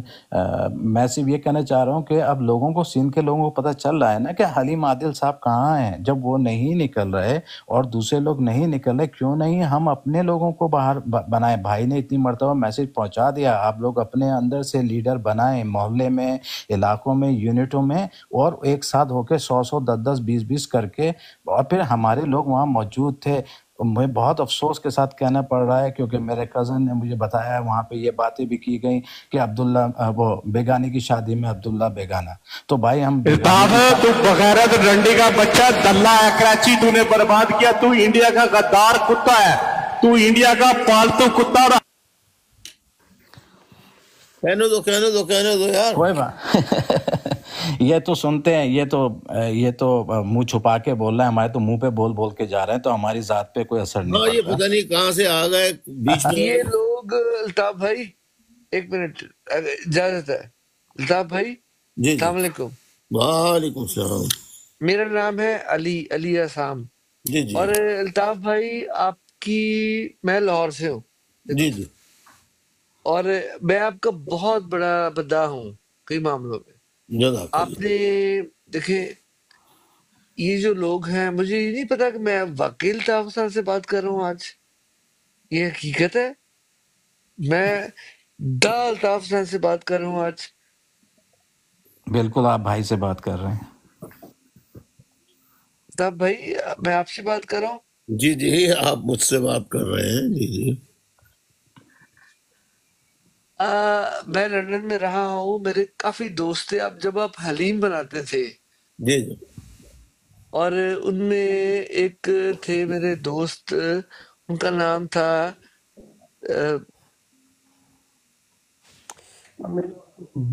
میں صرف یہ کہنا چاہ رہا ہوں کہ اب لوگوں کو سندھ کے لوگوں کو پتہ چل رہا ہے نا کہ حلیم عادل صاحب کہاں ہیں. جب وہ نہیں نکل رہے اور دوسرے لوگ نہیں نکل رہے، کیوں نہیں ہم اپنے لوگوں کو باہر بنائیں. بھائی نے اتنی مرتبہ میسج پہنچا دیا، آپ لوگ اپنے اندر سے لیڈر بنائیں، محلے میں، علاقوں میں، یونٹوں میں، اور ایک ساتھ ہو کے 100 10 20 کر کے. اور پھر ہمارے لوگ وہاں موجود تھے. مجھے بہت افسوس کے ساتھ کہنا پڑ رہا ہے کیونکہ میرے کزن نے مجھے بتایا وہاں پہ یہ باتیں بھی کی گئیں کہ عبداللہ وہ بیگانی کی شادی میں عبداللہ بیگانہ. تو بھائی ہم تو بغیرت ڈنڈی کا بچہ دلہ ہے، کراچی تو نے برباد کیا. تو انڈیا کا غدار کتا ہے، تو انڈیا کا پالتو کتا. کہنے دو یار. کوئی بات یہ تو سنتے ہیں، یہ تو منہ چھپا کے بول رہا ہے، ہمارے تو منہ پہ بول کے جا رہے ہیں، تو ہماری ذات پہ کوئی اثر نہیں ہاں یہ پڑتا. پتہ نہیں کہاں سے آ گئے بیچ میں. یہ لوگ الطاف بھائی ایک منٹ اجازت ہے. الطاف بھائی جی السلام علیکم. وعلیکم السلام. میرا نام ہے علی اسام. جی اور الطاف بھائی آپ کی میں لاہور سے ہوں. جی اور میں آپ کا بہت بڑا بدع ہوں کئی معاملوں میں. جزاک آپ اللہ. نے دیکھیں یہ جو لوگ ہیں، مجھے یہ نہیں پتا کہ میں واقعی الطاف صاحب سے بات کر رہا ہوں آج. یہ حقیقت ہے، میں الطاف صاحب سے بات کر رہا ہوں آج. بالکل آپ بھائی سے بات کر رہے ہیں. الطاف بھائی میں آپ سے بات کر رہا ہوں. جی جی آپ مجھ سے بات کر رہے ہیں. جی جی میں لندن میں رہا ہوں، میرے کافی دوست تھے. جب آپ حلیم بناتے تھے، جی جی اور ان میں ایک تھے میرے دوست، ان کا نام تھا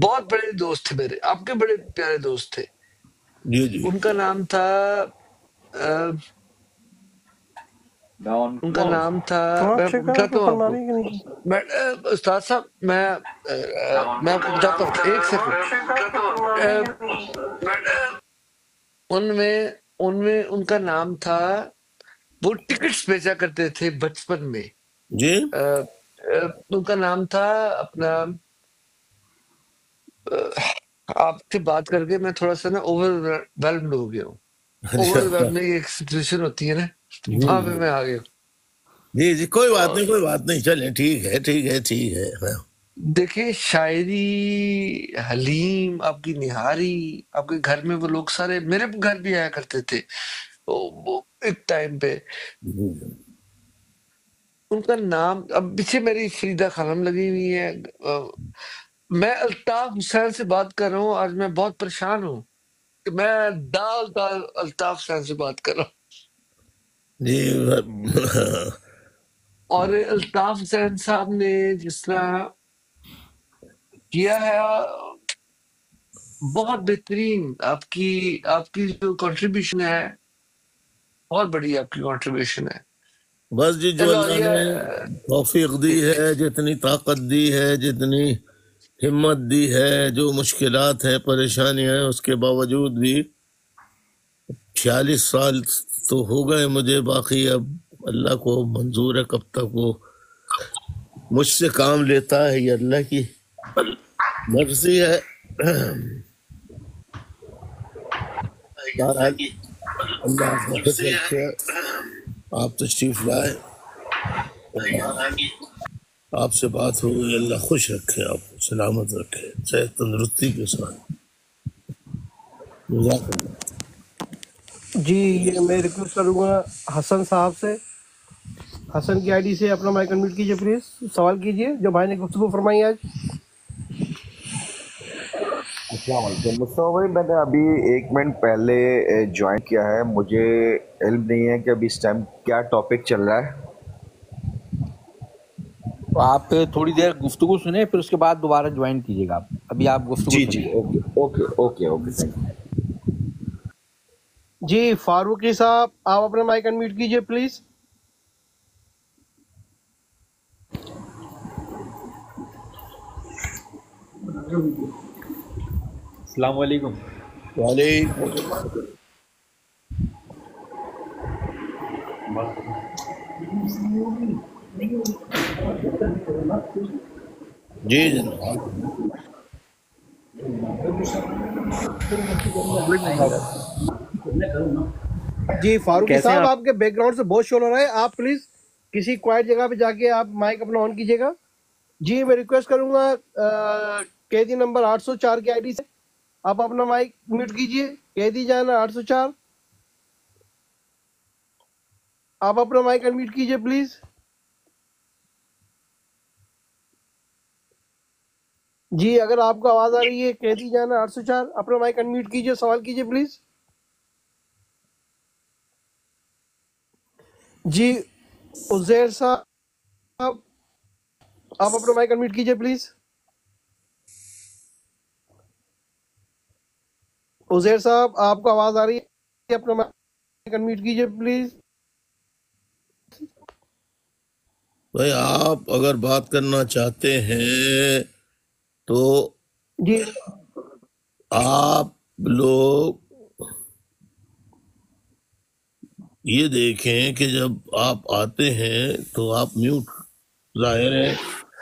بہت بڑے دوست تھے میرے، آپ کے بڑے پیارے دوست تھے. جی جی ان کا نام تھا سماعت میں شیخ بتاتا کو ہوں آپ فرما کو. رہی ہے کہ نہیں؟ استاد صاحب میں آپ کو بتاتا ہوں، ایک سیکنڈ. ان کا نام تھا، وہ ٹکٹس بھیجا کرتے تھے بچپن میں. جی ان کا نام تھا اپنا، آپ سے بات کر کے میں تھوڑا سا نا اوور ویلمڈ ہو گیا ہوں. اچھا اوور ویلمنگ ایک سچویشن ہوتی ہے نا، جی وہاں پہ جی میں آ گیا ہوں. جی جی کوئی بات نہیں، کوئی بات نہیں، چلیں ٹھیک ہے ٹھیک ہے ٹھیک ہے. دیکھیں شاعری، حلیم، آپ کی نہاری، آپ کے گھر میں وہ لوگ سارے میرے گھر بھی آیا کرتے تھے وہ ایک ٹائم پہ. ان کا نام اب پیچھے میری فریدہ خانم لگی ہوئی ہے. میں الطاف حسین سے بات کر رہا ہوں. آج میں بہت پریشان ہوں کہ میں الطاف حسین سے بات کر رہا ہوں. جی اور الطاف حسین صاحب نے جس طرح کیا ہے، بہت بہترین. آپ کی جو کنٹریبیوشن ہے بہت بڑی، آپ کی کنٹریبیوشن ہے. بس جی جو چلو اللہ یہ نے توفیق دی ہے، جتنی طاقت دی ہے، جتنی ہمت دی ہے، جو مشکلات ہیں پریشانیاں ہیں، اس کے باوجود بھی 46 سال تو ہو گئے مجھے. باقی اب اللہ کو منظور ہے کب تک وہ مجھ سے کام لیتا ہے، یہ اللہ کی مرضی ہے. بہرحال اللہ آپ کو خوش رکھے. آپ تشریف لائے، آپ سے بات ہو گئی. اللہ خوش رکھے، آپ کو سلامت رکھے، صحت تندرستی کے ساتھ. جزاک اللہ. جی یہ میں ریکویسٹ کروں گا حسن صاحب سے، حسن کی آئی ڈی سے اپنا مائک انمیوٹ کیجیے پلیز، سوال کیجیے جو بھائی نے گفتگو فرمائی آج. السلام علیکم مصطفیٰ بھائی. میں نے ابھی 1 منٹ پہلے جوائن کیا ہے، مجھے علم نہیں ہے کہ ابھی اس ٹائم کیا ٹاپک چل رہا ہے. تو آپ تھوڑی دیر گفتگو سنیں، پھر اس کے بعد دوبارہ جوائن کیجیے گا. ابھی آپ گفتگو جی سنیں. Okay okay okay okay thank you. جی فاروقی صاحب آپ اپنا مائک انمیوٹ کیجیے پلیز. السلام علیکم. وعلیکم. جی جناب. جی فاروقی کیسے ہیں صاحب آپ؟ آپ کے بیک گراؤنڈ سے بہت شور ہو رہا ہے، آپ پلیز کسی کوائٹ جگہ پہ جا کے آپ مائک اپنا آن کیجیے گا. جی میں ریکویسٹ کروں گا قیدی نمبر 804 کی آئی ڈی سے آپ اپنا مائک میوٹ کیجیے. قیدی جانا 804، آپ اپنا مائک انمیوٹ کیجیے پلیز. جی اگر آپ کو آواز آ رہی ہے قیدی جانا 804، اپنا مائک انمیوٹ کیجیے، سوال کیجیے پلیز. جی عزیر صاحب آپ اپنا مائک انمیوٹ کیجیے پلیز. عزیر صاحب آپ کو آواز آ رہی ہے، اپنا مائک انمیوٹ کیجیے پلیز. بھائی آپ اگر بات کرنا چاہتے ہیں تو جی آپ لوگ یہ دیکھیں کہ جب آپ آتے ہیں تو آپ میوٹ ظاہر ہے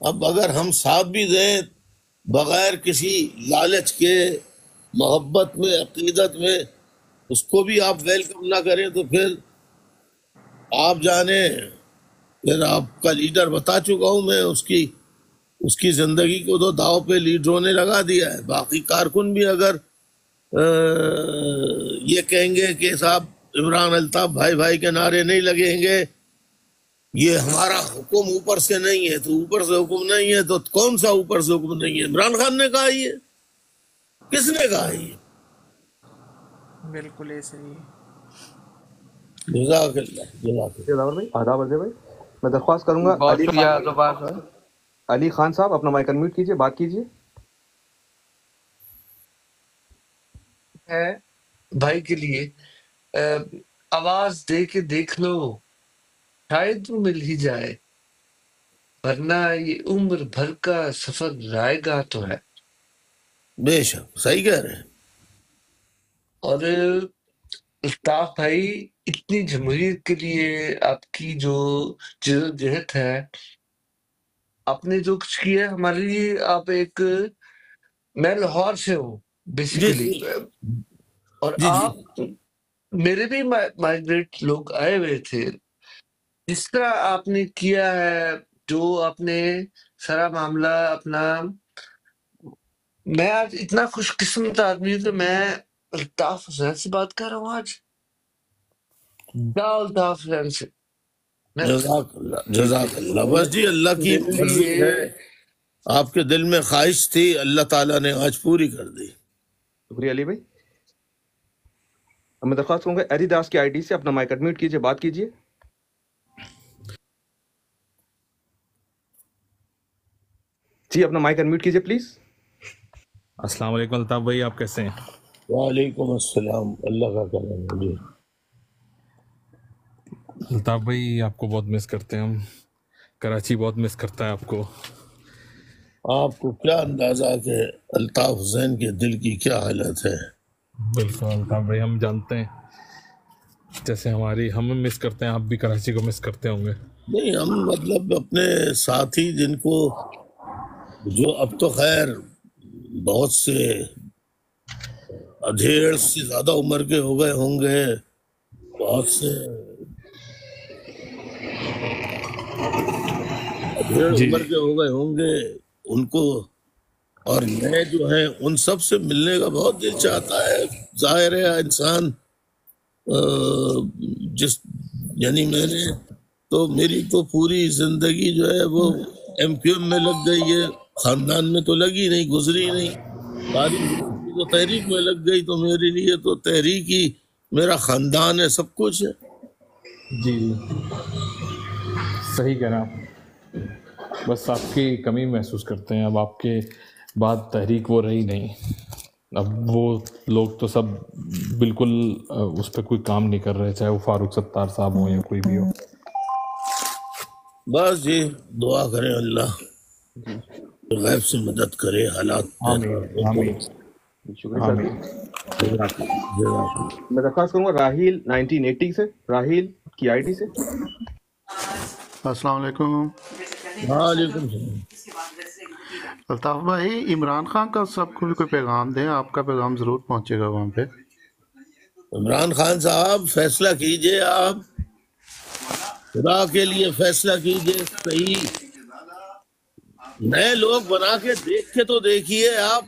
اب اگر ہم ساتھ بھی دیں بغیر کسی لالچ کے، محبت میں، عقیدت میں، اس کو بھی آپ ویلکم نہ کریں تو پھر آپ جانیں، پھر آپ کا لیڈر بتا چکا ہوں میں، اس کی زندگی کو تو داؤ پہ لیڈروں نے لگا دیا ہے. باقی کارکن بھی اگر یہ کہیں گے کہ صاحب عمران الطاف بھائی کے نعرے نہیں لگیں گے، یہ ہمارا حکم اوپر سے نہیں ہے، تو اوپر سے حکم نہیں ہے تو کون سا اوپر سے حکم نہیں ہے؟ عمران خان نے کہا یہ، کس نے کہا یہ؟ بالکل ایسے ہی. جزاک اللہ، جزاک اللہ. بھائی آداب عرض بھائی، میں درخواست کروں گا بہت شکریہ زبان صاحب. علی خان صاحب اپنا مائک انمیوٹ کیجئے، بات کیجئے. ہے بھائی کے لیے آواز دے کے دیکھ لو، شاید وہ مل ہی جائے، ورنہ یہ عمر بھر کا سفر رائے گاہ تو ہے. بے شک صحیح کہہ رہے ہیں. اور الطاف بھائی، اتنی جمہوریت کے لیے آپ کی جو جہد ہے، آپ نے جو کچھ کیا ہے ہمارے لیے، آپ ایک، میں لاہور سے ہوں بیسیکلی، اور آپ میرے بھی مائیگریٹ لوگ آئے ہوئے تھے. جس طرح آپ نے کیا ہے، جو آپ نے سارا معاملہ اپنا، میں آج اتنا خوش قسمت آدمی ہوں کہ میں الطاف حسین سے بات کر رہا ہوں آج. الطاف حسین سے جزاک اللہ، جزاک اللہ. بس جی اللہ کی مرضی ہے، آپ کے دل میں خواہش تھی، اللہ تعالیٰ نے آج پوری کر دی. شکریہ علی بھائی. میں درخواست کروں گا ایری داس کی آئی ڈی سے اپنا مائک انمیوٹ کیجئے، بات کیجئے. جی اپنا مائک انمیوٹ کیجئے پلیز. السلام علیکم الطاف بھائی، آپ کیسے ہیں؟ وعلیکم السلام، اللہ کا کرم ہے. جی الطاف بھائی آپ کو بہت مس کرتے ہیں ہم، کراچی بہت مس کرتا ہے آپ کو. آپ کو کیا اندازہ کہ الطاف حسین کے دل کی کیا حالت ہے. بالکل الطاف بھائی، ہم جانتے ہیں جیسے ہم مس کرتے ہیں، آپ بھی کراچی کو مس کرتے ہوں گے. نہیں، ہم مطلب اپنے ساتھی جن کو، جو اب تو خیر بہت سے 1.5 سے زیادہ عمر کے ہو گئے ہوں گے، بہت سے 1.5 عمر کے ہو گئے ہوں گے، ان کو اور نئے جو ہیں ان سب سے ملنے کا بہت دل چاہتا ہے. ظاہر ہے انسان یعنی میری تو پوری زندگی جو ہے وہ ایم کیو ایم میں لگ گئی ہے، خاندان میں تو لگی نہیں، گزری نہیں. ساری زندگی تو تحریک میں لگ گئی، تو میرے لیے تو تحریک ہی میرا خاندان ہے، سب کچھ ہے. جی صحیح کہہ رہے ہیں آپ، بس آپ کی کمی محسوس کرتے ہیں. اب آپ کے بعد تحریک وہ رہی نہیں، اب وہ لوگ تو سب بالکل اس پہ کوئی کام نہیں کر رہے، چاہے وہ فاروق ستار صاحب ہوں یا کوئی بھی ہو. بس جی دعا کریں اللہ غیب سے مدد کرے، حالات شکریہ. میں درخواست کروں گا راہیل 1980 سے، راہیل کی آئی ڈی سے. السلام علیکم. وعلیکم السلام. الطاف بھائی، عمران خان کا سب کو بھی کوئی پیغام دیں، آپ کا پیغام ضرور پہنچے گا وہاں پہ. عمران خان صاحب فیصلہ کیجئے، آپ خدا کے لیے فیصلہ کیجئے صحیح. نئے لوگ بنا کے دیکھ کے تو دیکھیے آپ،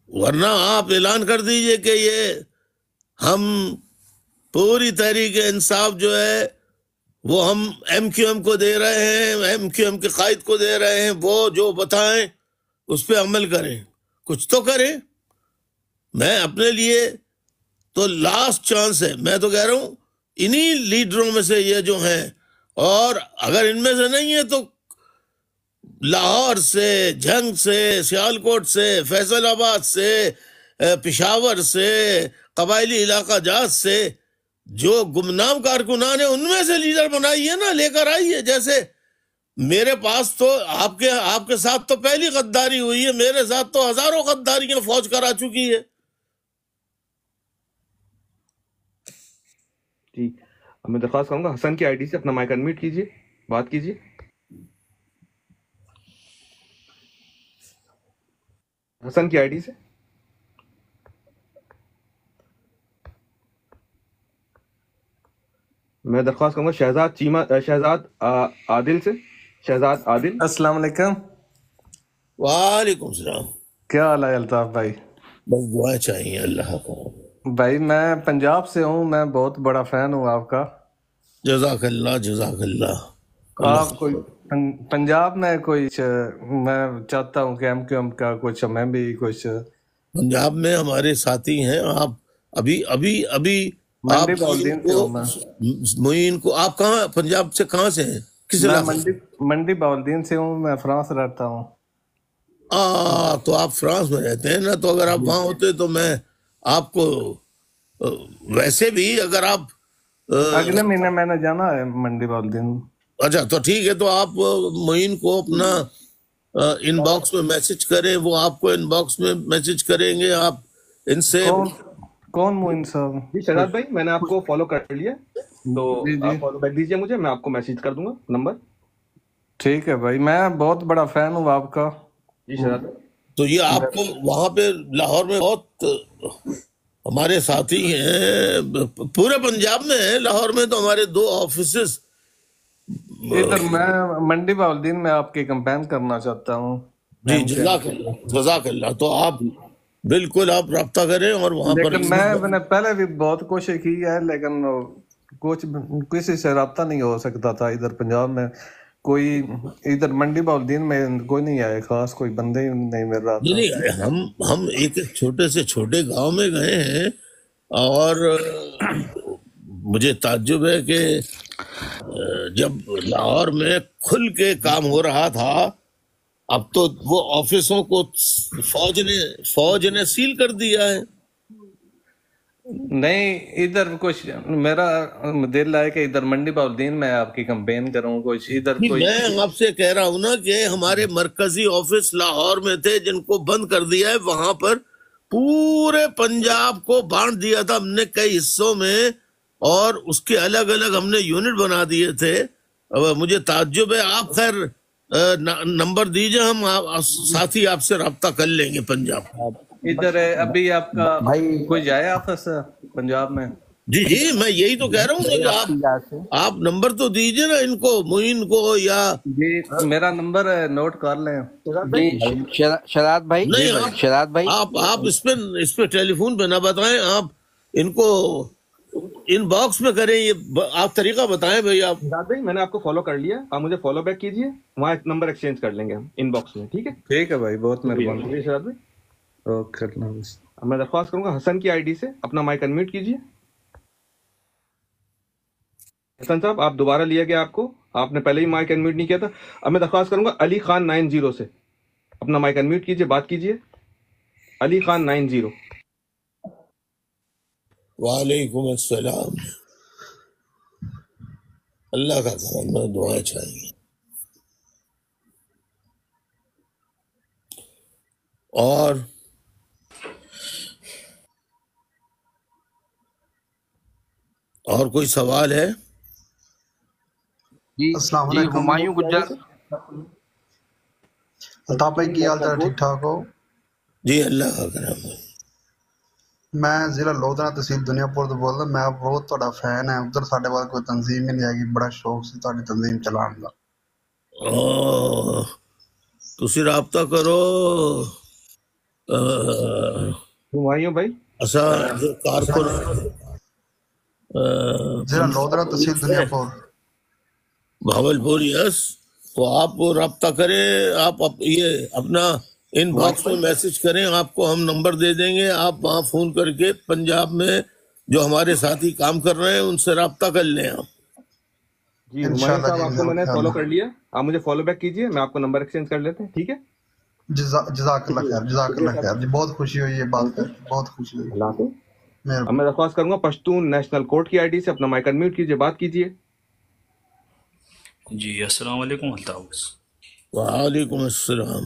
ورنہ آپ اعلان کر دیجئے کہ یہ ہم پوری تحریک انصاف جو ہے وہ ہم ایم کیو ایم کو دے رہے ہیں، ایم کیو ایم کے قائد کو دے رہے ہیں، وہ جو بتائیں اس پہ عمل کریں، کچھ تو کریں. میں اپنے لیے تو لاسٹ چانس ہے، میں تو کہہ رہا ہوں انہی لیڈروں میں سے یہ جو ہیں، اور اگر ان میں سے نہیں ہے تو لاہور سے، جھنگ سے، سیالکوٹ سے، فیصل آباد سے، پشاور سے، قبائلی علاقہ جات سے جو گمنام کارکنان ہیں ان میں سے لیڈر بنائیے نا، لے کر آئیے. جیسے میرے پاس تو آپ کے ساتھ تو پہلی غداری ہوئی ہے، میرے ساتھ تو ہزاروں غداریاں فوج کرا چکی ہے. جی میں درخواست کروں گا حسن کی آئی ڈی سے اپنا مائک انمیوٹ کیجئے، بات کیجئے. حسن کی آئی ڈی سے. میں درخواست کروں گا شہزاد عادل سے. شہزاد عادل. السلام علیکم. وعلیکم السلام. کیا حال ہے الطاف بھائی؟ بس دعا چاہیے اللہ کا. بھائی میں پنجاب سے ہوں، میں بہت بڑا فین ہوں آپ کا. جزاک اللہ جزاک اللہ. آپ کوئی پنجاب میں کوئی میں چاہتا ہوں کہ ایم کیو ایم کا کچھ میں بھی کچھ پنجاب میں ہمارے ساتھی ہیں. آپ ابھی ابھی ابھی آپ معین کو آپ کہاں پنجاب سے کہاں سے ہیں؟ کس علاقے؟ منڈی باولدین سے ہوں، میں فرانس رہتا ہوں. تو آپ فرانس میں رہتے ہیں نا، تو اگر آپ وہاں ہوتے تو میں آپ کو ویسے بھی اگر آپ اگلے مہینے میں نے جانا ہے منڈی باولدین. اچھا تو ٹھیک ہے، تو آپ معین کو اپنا ان باکس میں میسج کریں، وہ آپ کو ان باکس میں میسج کریں گے. آپ ان سے کون معین صاحب؟ جی شہزاد بھائی میں نے آپ کو فالو کر لیا، تو آپ فالو بیک دیجیے مجھے، میں آپ کو میسج کر دوں گا نمبر. ٹھیک ہے بھائی، میں بہت بڑا فین ہوں آپ کا. جی شہزاد. تو یہ آپ کو وہاں پہ لاہور میں بہت ہمارے ساتھی ہیں، پورے پنجاب میں ہیں. لاہور میں تو ہمارے 2 آفیسز. ادھر میں منڈی باولدین میں آپ کی کمپین کرنا چاہتا ہوں. جی جزاک اللہ جزاک اللہ. تو آپ بالکل آپ رابطہ کریں اور وہاں پر. لیکن میں نے پہلے بھی بہت کوشش کی ہے، لیکن کچھ کسی سے رابطہ نہیں ہو سکتا تھا. ادھر پنجاب میں کوئی، ادھر منڈی باولدین میں کوئی نہیں آئے، خاص کوئی بندے ہی نہیں مل رہا تھا. نہیں آئے. ہم ایک چھوٹے سے چھوٹے گاؤں میں گئے ہیں، اور مجھے تعجب ہے کہ جب لاہور میں کھل کے کام ہو رہا تھا، اب تو وہ آفسوں کو فوج نے سیل کر دیا ہے. نہیں، ادھر کچھ میرا دل ہے کہ ادھر منڈی باولدین میں آپ کی کمپین کروں. کچھ ادھر کوئی میں آپ سے کہہ رہا ہوں نا کہ ہمارے مرکزی آفس لاہور میں تھے جن کو بند کر دیا ہے. وہاں پر پورے پنجاب کو بانٹ دیا تھا ہم نے کئی حصوں میں، اور اس کے الگ الگ ہم نے یونٹ بنا دیے تھے. مجھے تعجب ہے. آپ خیر نمبر دیجئے، ہم ساتھی آپ سے رابطہ کر لیں گے پنجاب. ادھر ابھی آپ کا کوئی جائے آفس پنجاب میں؟ جی جی میں یہی تو کہہ رہا ہوں کہ آپ نمبر تو دیجئے نا ان کو، معین کو. یا جی میرا نمبر نوٹ کر لیں. شہزاد بھائی، نہیں شہزاد بھائی آپ اس پہ ٹیلی فون پہ نہ بتائیں، آپ ان کو ان باکس میں کریں. یہ آپ طریقہ بتائیں بھائی. آپ شہزاد بھائی میں نے آپ کو فالو کر لیا، آپ مجھے فالو بیک کیجیے، وہاں ایک نمبر ایکسچینج کر لیں گے ہم ان باکس میں. ٹھیک ہے ٹھیک ہے بھائی، بہت مہربانی. شہزاد بھائی اوکے. میں درخواست کروں گا حسن کی آئی ڈی سے اپنا مائک انمیوٹ کیجیے. حسن صاحب آپ دوبارہ لیا گیا، آپ نے پہلے ہی مائک انمیوٹ نہیں کیا تھا. اب میں درخواست کروں گا علی خان 90 سے اپنا مائک انمیوٹ کیجیے، بات کیجیے. علی خان 90. وعلیکم السلام. اللہ کا کرم ہے، دعائیں چاہیے. اور کوئی سوال ہے؟ السلام علیکم. ہمایوں گجر. الطاف بھائی کی حال چال؟ ٹھیک ٹھاک ہو؟ جی اللہ کا کرم ہے. میں ضلع لودھنا تحصیل دنیا پور تو بول رہا. میں بہت تھوڑا فین ہے. ادھر ساڈے وال کوئی تنظیم ہی نہیں آئے گی، بڑا شوق سے تھوڑی تنظیم چلان کا. تسی رابطہ کرو ہمایوں بھائی. اچھا کارکن ضلع لودھنا تحصیل دنیا پور بھاولپور. یس، تو آپ رابطہ کریں. آپ یہ اپنا ان باکس میں میسج کریں، آپ کو ہم نمبر دے دیں گے. آپ وہاں فون کر کے پنجاب میں جو ہمارے ساتھی کام کر رہے ہیں ان سے رابطہ کر لیں آپ. جی ہمایوں صاحب آپ کو میں نے فالو کر لیا، آپ مجھے فالو بیک کیجیے، میں آپ کو نمبر ایکسچینج کر لیتے ہیں. ٹھیک ہے جزاک اللہ خیر. جزاک اللہ خیر جی، بہت خوشی ہوئی یہ بات کر، بہت خوشی ہوئی. اللہ حافظ. اب میں درخواست کروں گا پشتون نیشنل کورٹ کی آئی ڈی سے اپنا مائک انمیوٹ کیجیے، بات کیجیے. جی السلام علیکم. الطاف. وعلیکم السلام.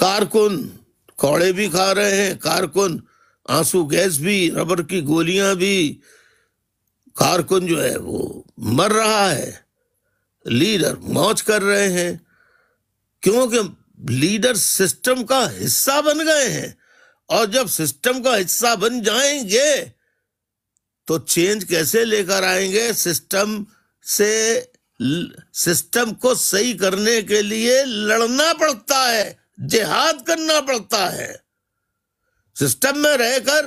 کارکن کوڑے بھی کھا رہے ہیں، کارکن آنسو گیس بھی، ربر کی گولیاں بھی، کارکن جو ہے وہ مر رہا ہے، لیڈر موج کر رہے ہیں، کیونکہ لیڈر سسٹم کا حصہ بن گئے ہیں، اور جب سسٹم کا حصہ بن جائیں گے تو چینج کیسے لے کر آئیں گے؟ سسٹم کو صحیح کرنے کے لیے لڑنا پڑتا ہے، جہاد کرنا پڑتا ہے سسٹم میں رہ کر۔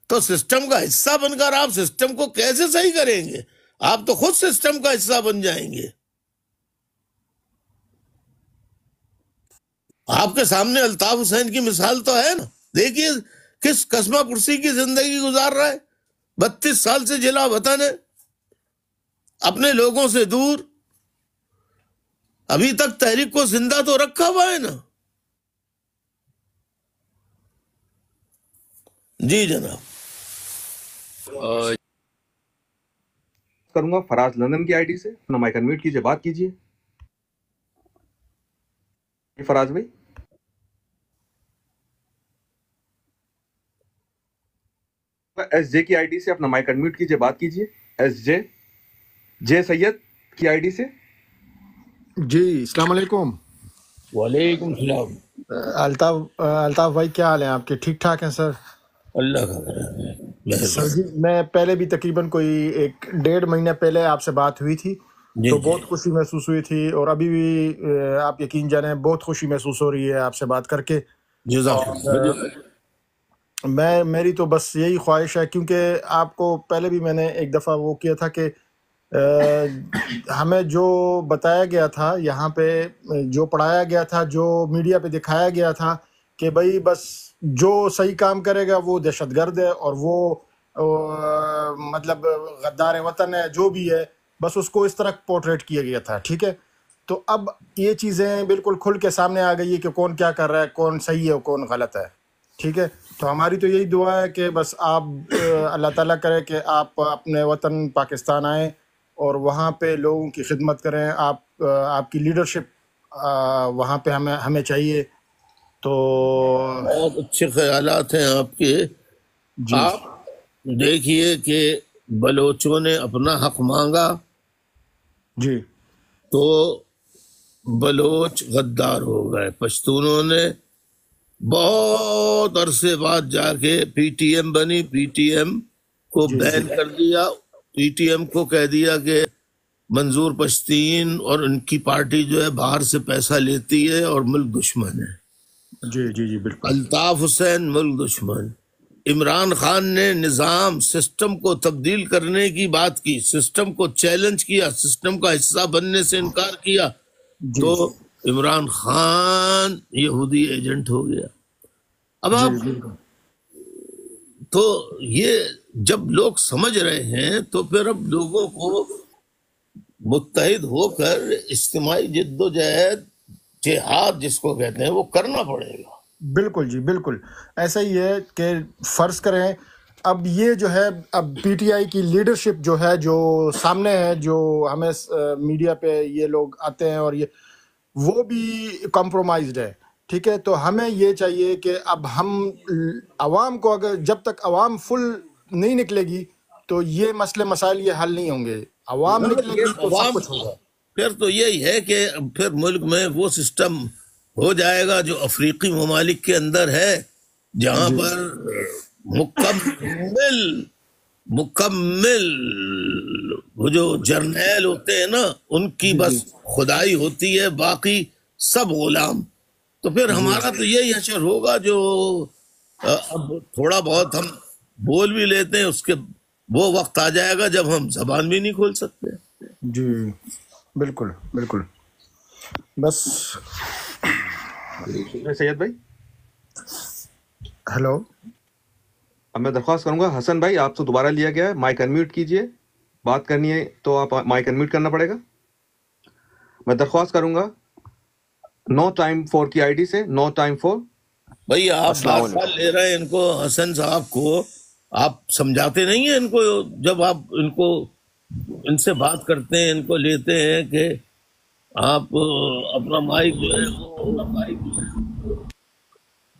تو سسٹم کا حصہ بن کر آپ سسٹم کو کیسے صحیح کریں گے؟ آپ تو خود سسٹم کا حصہ بن جائیں گے۔ آپ کے سامنے الطاف حسین کی مثال تو ہے نا، دیکھیے کس قسمہ پرسی کی زندگی گزار رہا ہے، 32 سال سے جلا وطن ہے، اپنے لوگوں سے دور، ابھی تک تحریک کو زندہ تو رکھا ہوا ہے نا۔ جی جناب۔ کروں گا فراز لندن کی آئی ڈی سے، اپنا مائک انمیوٹ کیجئے، بات کیجئے۔ فراز بھائی ایس جے کی آئی ڈی سے اپنا مائک انمیوٹ کیجئے، بات کیجئے۔ ایس جے سید کی آئی ڈی سے۔ جی السلام علیکم۔ وعلیکم السلام۔ الطاف بھائی کیا حال ہیں آپ کے؟ ٹھیک ٹھاک ہیں سر؟ اللہ کا کرم ہے۔ سر جی میں پہلے بھی تقریباً کوئی 1.5 مہینہ پہلے آپ سے بات ہوئی تھی تو بہت خوشی محسوس ہوئی تھی، اور ابھی بھی آپ یقین جانیں بہت خوشی محسوس ہو رہی ہے آپ سے بات کر کے۔ میری تو بس یہی خواہش ہے، کیونکہ آپ کو پہلے بھی میں نے ایک دفعہ وہ کیا تھا کہ ہمیں جو بتایا گیا تھا یہاں پہ، جو پڑھایا گیا تھا، جو میڈیا پہ دکھایا گیا تھا کہ بھائی بس جو صحیح کام کرے گا وہ دہشت گرد ہے، اور وہ مطلب غدار وطن ہے، جو بھی ہے، بس اس کو اس طرح پورٹریٹ کیا گیا تھا، ٹھیک ہے۔ تو اب یہ چیزیں بالکل کھل کے سامنے آ گئی ہے کہ کون کیا کر رہا ہے، کون صحیح ہے اور کون غلط ہے، ٹھیک ہے۔ تو ہماری تو یہی دعا ہے کہ بس آپ اللہ تعالیٰ کرے کہ آپ اپنے وطن پاکستان آئیں اور وہاں پہ لوگوں کی خدمت کریں، آپ کی لیڈرشپ وہاں پہ ہمیں چاہیے۔ تو بہت اچھے خیالات ہیں آپ کے۔ آپ دیکھیے کہ بلوچوں نے اپنا حق مانگا جی تو بلوچ غدار ہو گئے، پشتونوں نے بہت عرصے بعد جا کے پی ٹی ایم بنی، پی ٹی ایم کو بین کر دیا، پی ٹی ایم کو کہہ دیا کہ منظور پشتین اور ان کی پارٹی جو ہے باہر سے پیسہ لیتی ہے اور ملک دشمن ہے۔ جی جی جی بالکل۔ الطاف حسین ملک دشمن۔ عمران خان نے نظام سسٹم کو تبدیل کرنے کی بات کی، سسٹم کو چیلنج کیا، سسٹم کا حصہ بننے سے انکار کیا، تو عمران خان یہودی ایجنٹ ہو گیا۔ اب آپ تو یہ جب لوگ سمجھ رہے ہیں تو پھر اب لوگوں کو متحد ہو کر اجتماعی جد و جہد، جہاد جس کو کہتے ہیں، وہ کرنا پڑے گا۔ بالکل جی بالکل ایسا ہی ہے کہ فرض کریں اب یہ جو ہے، اب پی ٹی آئی کی لیڈرشپ جو ہے، جو سامنے ہے، جو ہمیں میڈیا پہ یہ لوگ آتے ہیں اور یہ وہ بھی کمپرومائزڈ ہے، ٹھیک ہے۔ تو ہمیں یہ چاہیے کہ اب ہم عوام کو، اگر جب تک عوام فل نہیں نکلے گی تو یہ مسئلے مسائل یہ حل نہیں ہوں گے، عوام نکلے گی تو سب کچھ ہوگا۔ پھر تو یہی ہے کہ پھر ملک میں وہ سسٹم ہو جائے گا جو افریقی ممالک کے اندر ہے، جہاں پر مکمل وہ جو جرنیل ہوتے ہیں نا، ان کی بس خدائی ہوتی ہے، باقی سب غلام۔ تو پھر ہمارا تو یہی حشر ہوگا، جو اب تھوڑا بہت ہم بول بھی لیتے ہیں، اس کے وہ وقت آ جائے گا جب ہم زبان بھی نہیں کھول سکتے۔ جی بالکل بالکل۔ بس سید بھائی ہیلو، اب میں درخواست کروں گا حسن بھائی، آپ سے دوبارہ لیا گیا ہے، مائک انمیوٹ کیجئے، بات کرنی ہے تو آپ مائک انمیوٹ کرنا پڑے گا۔ میں درخواست کروں گا نو ٹائم فور کی آئی ڈی سے، نو ٹائم فور۔ بھائی آپ بات لے رہے ہیں ان کو، حسن صاحب کو آپ سمجھاتے نہیں ہیں ان کو، جب آپ ان کو ان سے بات کرتے ہیں، ان کو لیتے ہیں کہ آپ اپنا مائک جو ہے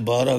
12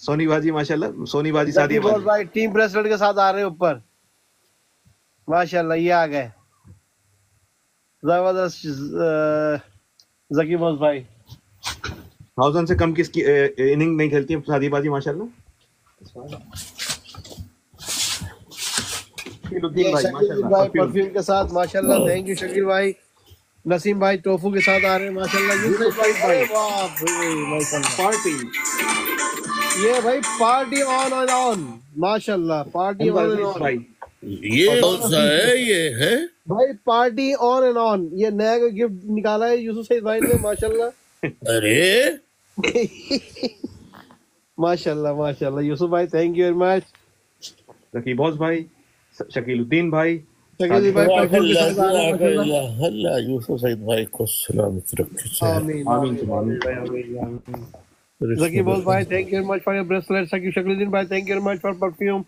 سونی باجی ماشاءاللہ، سونی باجی زکی سعدیہ بوس باجی، بھائی ٹیم بریسلٹ کے ساتھ آ رہے ہیں اوپر، ماشاءاللہ یہ آ گئے زبردست زکی بوس بھائی. 1000 سے کم کس کی اننگ نہیں کھیلتی ہیں سعدیہ باجی ماشاءاللہ. شکیل الدین یہ بھائی شکیل ماشاءاللہ بھائی پرفیوم. پرفیوم کے ساتھ ماشاءاللہ، تھینک یو شکیل بھائی. نسیم بھائی ٹوفو کے ساتھ آ رہے ہیں ماشاءاللہ. یوسف بھائی ارے باپ رے ماشاءاللہ. پارٹی یہ بھائی پارٹی آن اینڈ آن ماشاءاللہ، پارٹی انور آن اینڈ عزیز آن. بھائی، یہ کون سا ہے یہ ہے؟ بھائی پارٹی آن اینڈ آن. یہ نیا کوئی گفٹ نکالا ہے یوسف سعید بھائی نے ماشاءاللہ. ارے ماشاءاللہ ماشاءاللہ یوسف بھائی thank you very much. Zaki boss بھائی، شکیل الدین بھائی، شکیل بھائی جزاک پرفیوم کے اللہ ساتھ آ رہے ہیں جزاک ماشاءاللہ. اللہ. اللہ یوسف سعید بھائی کو سلامت رکھے، صحت آمین آمین آمین ثم آمین. آمین آمین. رزق زکی بوس بھائی برکت. Thank you very much for your bracelet. Shakeeluddin بھائی thank you very much for perfume.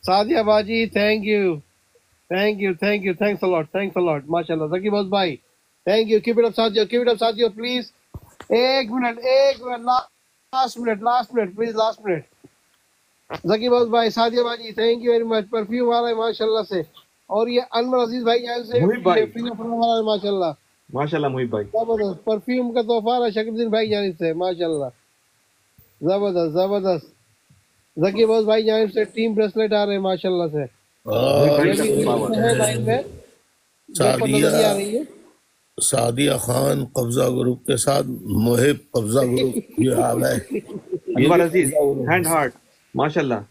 Sadia باجی thank you thank you thank you thanks a lot thanks a lot ماشاءاللہ. زکی بوس بھائی thank you. Keep it up Sadia, keep it up Sadia please. ایک minute last minute please last minute. Zaki boss بھائی سعدیہ باجی thank you very much. Perfume آ رہا ہے ماشاءاللہ سے. اور یہ انور عزیز بھائی یہاں سے محب یہ بھائی فنگر فرم آ رہا ہے ماشاءاللہ. ماشاءاللہ، محب بھائی زبردست پرفیوم کا تحفہ آ رہا ہے شکیل الدین بھائی جانب سے ماشاءاللہ. زبردست زبردست. زکی بوس بھائی جانب سے ٹیم بریسلیٹ آ رہے ہیں ماشاءاللہ سے. محب اور بھائی یہ کی طرف بھی سے انگلش پاور. میں ہے لائن میں، میرے کو نظر نہیں آ رہی ہے. سعدیہ خان قبضہ گروپ کے ساتھ محب قبضہ گروپ یہ آ گئے. یہ انور بھی عزیز قبضہ گروپ ہینڈ ہے. ہارٹ ماشاءاللہ.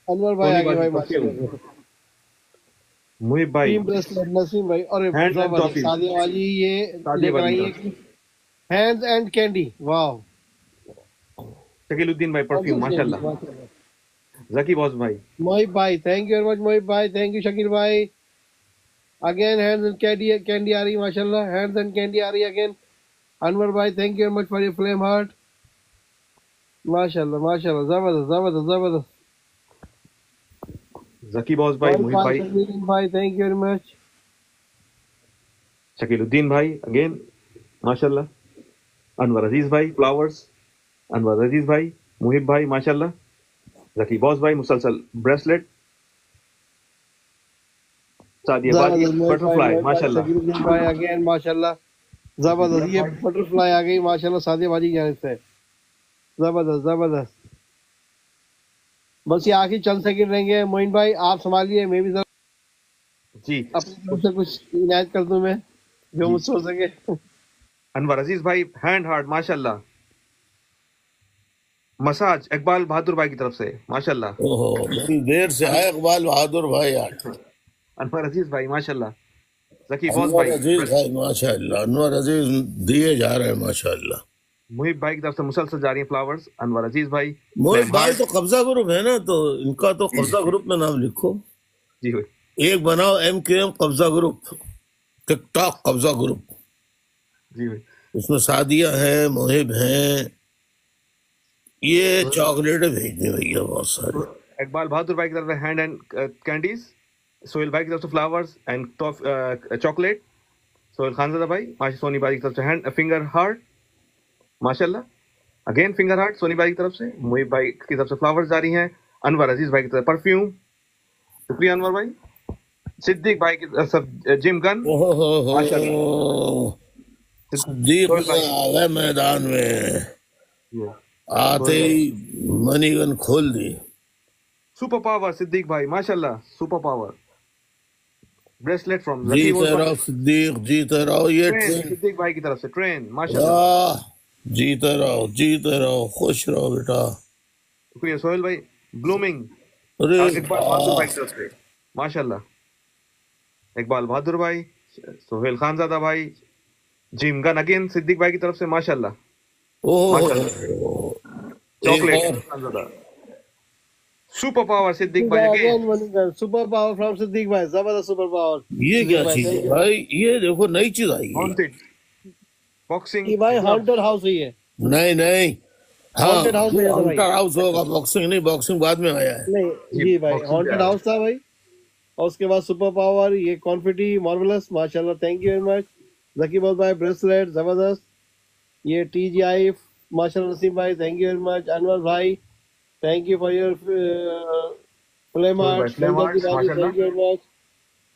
انور بھائی سونی آگے باجی بھائی پرفیوم، ماشاءاللہ. محب بھائی ٹیم بریسلیٹ نسیم بھائی اور ہینڈ اینڈ زبردست. ٹافیز سعدیہ باجی یہ سعدیہ لے کر باجی کی آئی طرف ہے سے. کہ ہینڈز اینڈ کینڈی. واو شکیل الدین بھائی پرفیوم ماشاءاللہ. ماشاءاللہ. زکی بوس بھائی محب بھائی تھینک یو ویری مچ. محب بھائی تھینک یو. شکیل بھائی اگین ہینڈز اینڈ کینڈی آ رہی ہے ماشاءاللہ. ہینڈز اینڈ کینڈی آ رہی ہے اگین. انور بھائی thank you very much for your flame heart ماشاءاللہ ماشاءاللہ. زبردست زبردست زبردست. زکی بوس بھائی محب محب بھائی بھائی شکیل الدین بھائی تھینک یو ویری مچ. شکیل الدین بھائی اگین ماشاءاللہ. انور عزیز بھائی فلاورز، انور عزیز بھائی محب بھائی ماشاءاللہ. زکی بوس بھائی مسلسل بریسلیٹ. سعدیہ باجی زبردست محب بٹر فلائی بھائی ماشاءاللہ. شکیل الدین بھائی اگین ماشاءاللہ. زبردست. یہ بٹر فلائی آ گئی ماشاءاللہ سعدیہ باجی کی جانب سے. زبردست زبردست. بس یہ آخری چند سیکنڈ رہیں گے. معین بھائی آپ سنبھالیے، میں بھی ذرا جی اپنی طرف سے کچھ عنایت کر دوں میں جو جی مجھ سے ہو سکے. انور عزیز بھائی ہینڈ ہارٹ ماشاءاللہ. مساج اقبال بہادر بھائی کی طرف سے ماشاءاللہ. اوہو بڑی دیر سے آئے اقبال بہادر بھائی آج. انور عزیز بھائی ماشاءاللہ. زکی بوس انور بھائی عزیز بھائی ماشاء اللہ. انور عزیز دیے جا رہے ہیں ماشاء اللہ. محب بھائی کی طرف سے مسلسل جاری ہیں فلاورز. انور عزیز بھائی محب فلیم بھائی ہارٹ. تو قبضہ گروپ ہے نا، تو ان کا تو قبضہ گروپ میں نام لکھو. جی بھائی ایک بناؤ MQM قبضہ گروپ، ٹک ٹاک قبضہ گروپ. جی بھائی. اس میں سعدیہ ہے، محب ہیں. یہ چاکلیٹیں بھیج دیں بھیا بہت سارے. اقبال بہادر بھائی کی طرف سے ہینڈ اینڈ کینڈیز. سہیل بھائی کی طرف سے flowers and chocolate. Sohail Khanzada بھائی. سونی بھائی کی طرف سے ہینڈ فنگر ہارٹ ماشاءاللہ. اگین فنگر ہارٹ سونی بھائی کی طرف سے. محب بھائی کی طرف سے فلاورز جاری ہیں. انور عزیز بھائی کی طرف پرفیوم. شکریہ انور بھائی. صدیق بھائی کی طرف سے جم گن ماشاءاللہ. صدیق سہیل بھائی آ گئے میدان میں، آتے ہی منی گن کھول دی. سپر پاور صدیق بھائی ماشاءاللہ. Super power bracelet from Zaki جیتے بوس رہو بھائی. صدیق، جیتے رہو. یہ ٹرین ٹرین صدیق بھائی کی طرف سے ٹرین ماشاءاللہ. واہ، جیتے رہو جیتے رہو، خوش رہو بیٹا. شکریہ سہیل بھائی. بلومنگ ارے اقبال بہادر بھائی کی طرف سے ماشاءاللہ. اقبال بہادر بھائی. سہیل خانزادہ بھائی. جم گن اگین صدیق بھائی کی طرف سے ماشاءاللہ. ماشاءاللہ. ایک چاکلیٹ اور خانزادہ. سپر پاور صدیق بھائی اگین. سپر پاور فرام صدیق بھائی. زبردست سپر پاور. یہ کیا چیز ہے بھائی؟ یہ دیکھو نئی چیز آئی ہے. وانٹڈ باکسنگ یہ بھائی ہانٹڈ ہاؤس ہی ہے. نہیں نہیں، ہاں ہانٹڈ ہاؤس میں تھا بھائی. ہانٹر ہاؤس ہوگا، باکسنگ نہیں. باکسنگ بعد میں آیا ہے. نہیں جی بھائی ہانٹڈ ہاؤس تھا بھائی. اور اس کے بعد سپر پاور، یہ کانفیٹی مارولس ماشاءاللہ. Thank you very much. Zaki boss بھائی بریسلیٹ زبردست. یہ TGI ماشاءاللہ. نسیم بھائی thank you very much. Anwar بھائی thank you for your flame Sohail bhai, hearts. flame Hamza hearts, Tiwari, mashallah. thank you very much.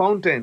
fountain.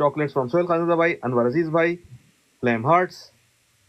Chocolates from Sohail Khanzada bhai, Anwar Aziz bhai, flame hearts.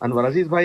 Anwar Aziz bhai,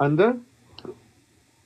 Under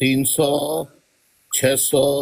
300, 600,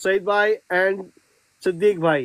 Said Bhai and Siddiq Bhai.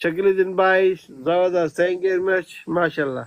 Shakiluddin Bhai. Zabardast. Thank you very much. MashaAllah.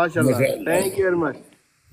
MashaAllah. Thank you very much.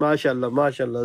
MashaAllah. MashaAllah.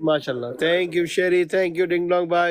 MashaAllah. Thank you Sherry. Thank you Ding Dong Bhai.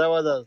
Zabardast.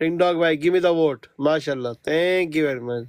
Ding Dong Bhai. Give me the vote. MashaAllah. Thank you very much.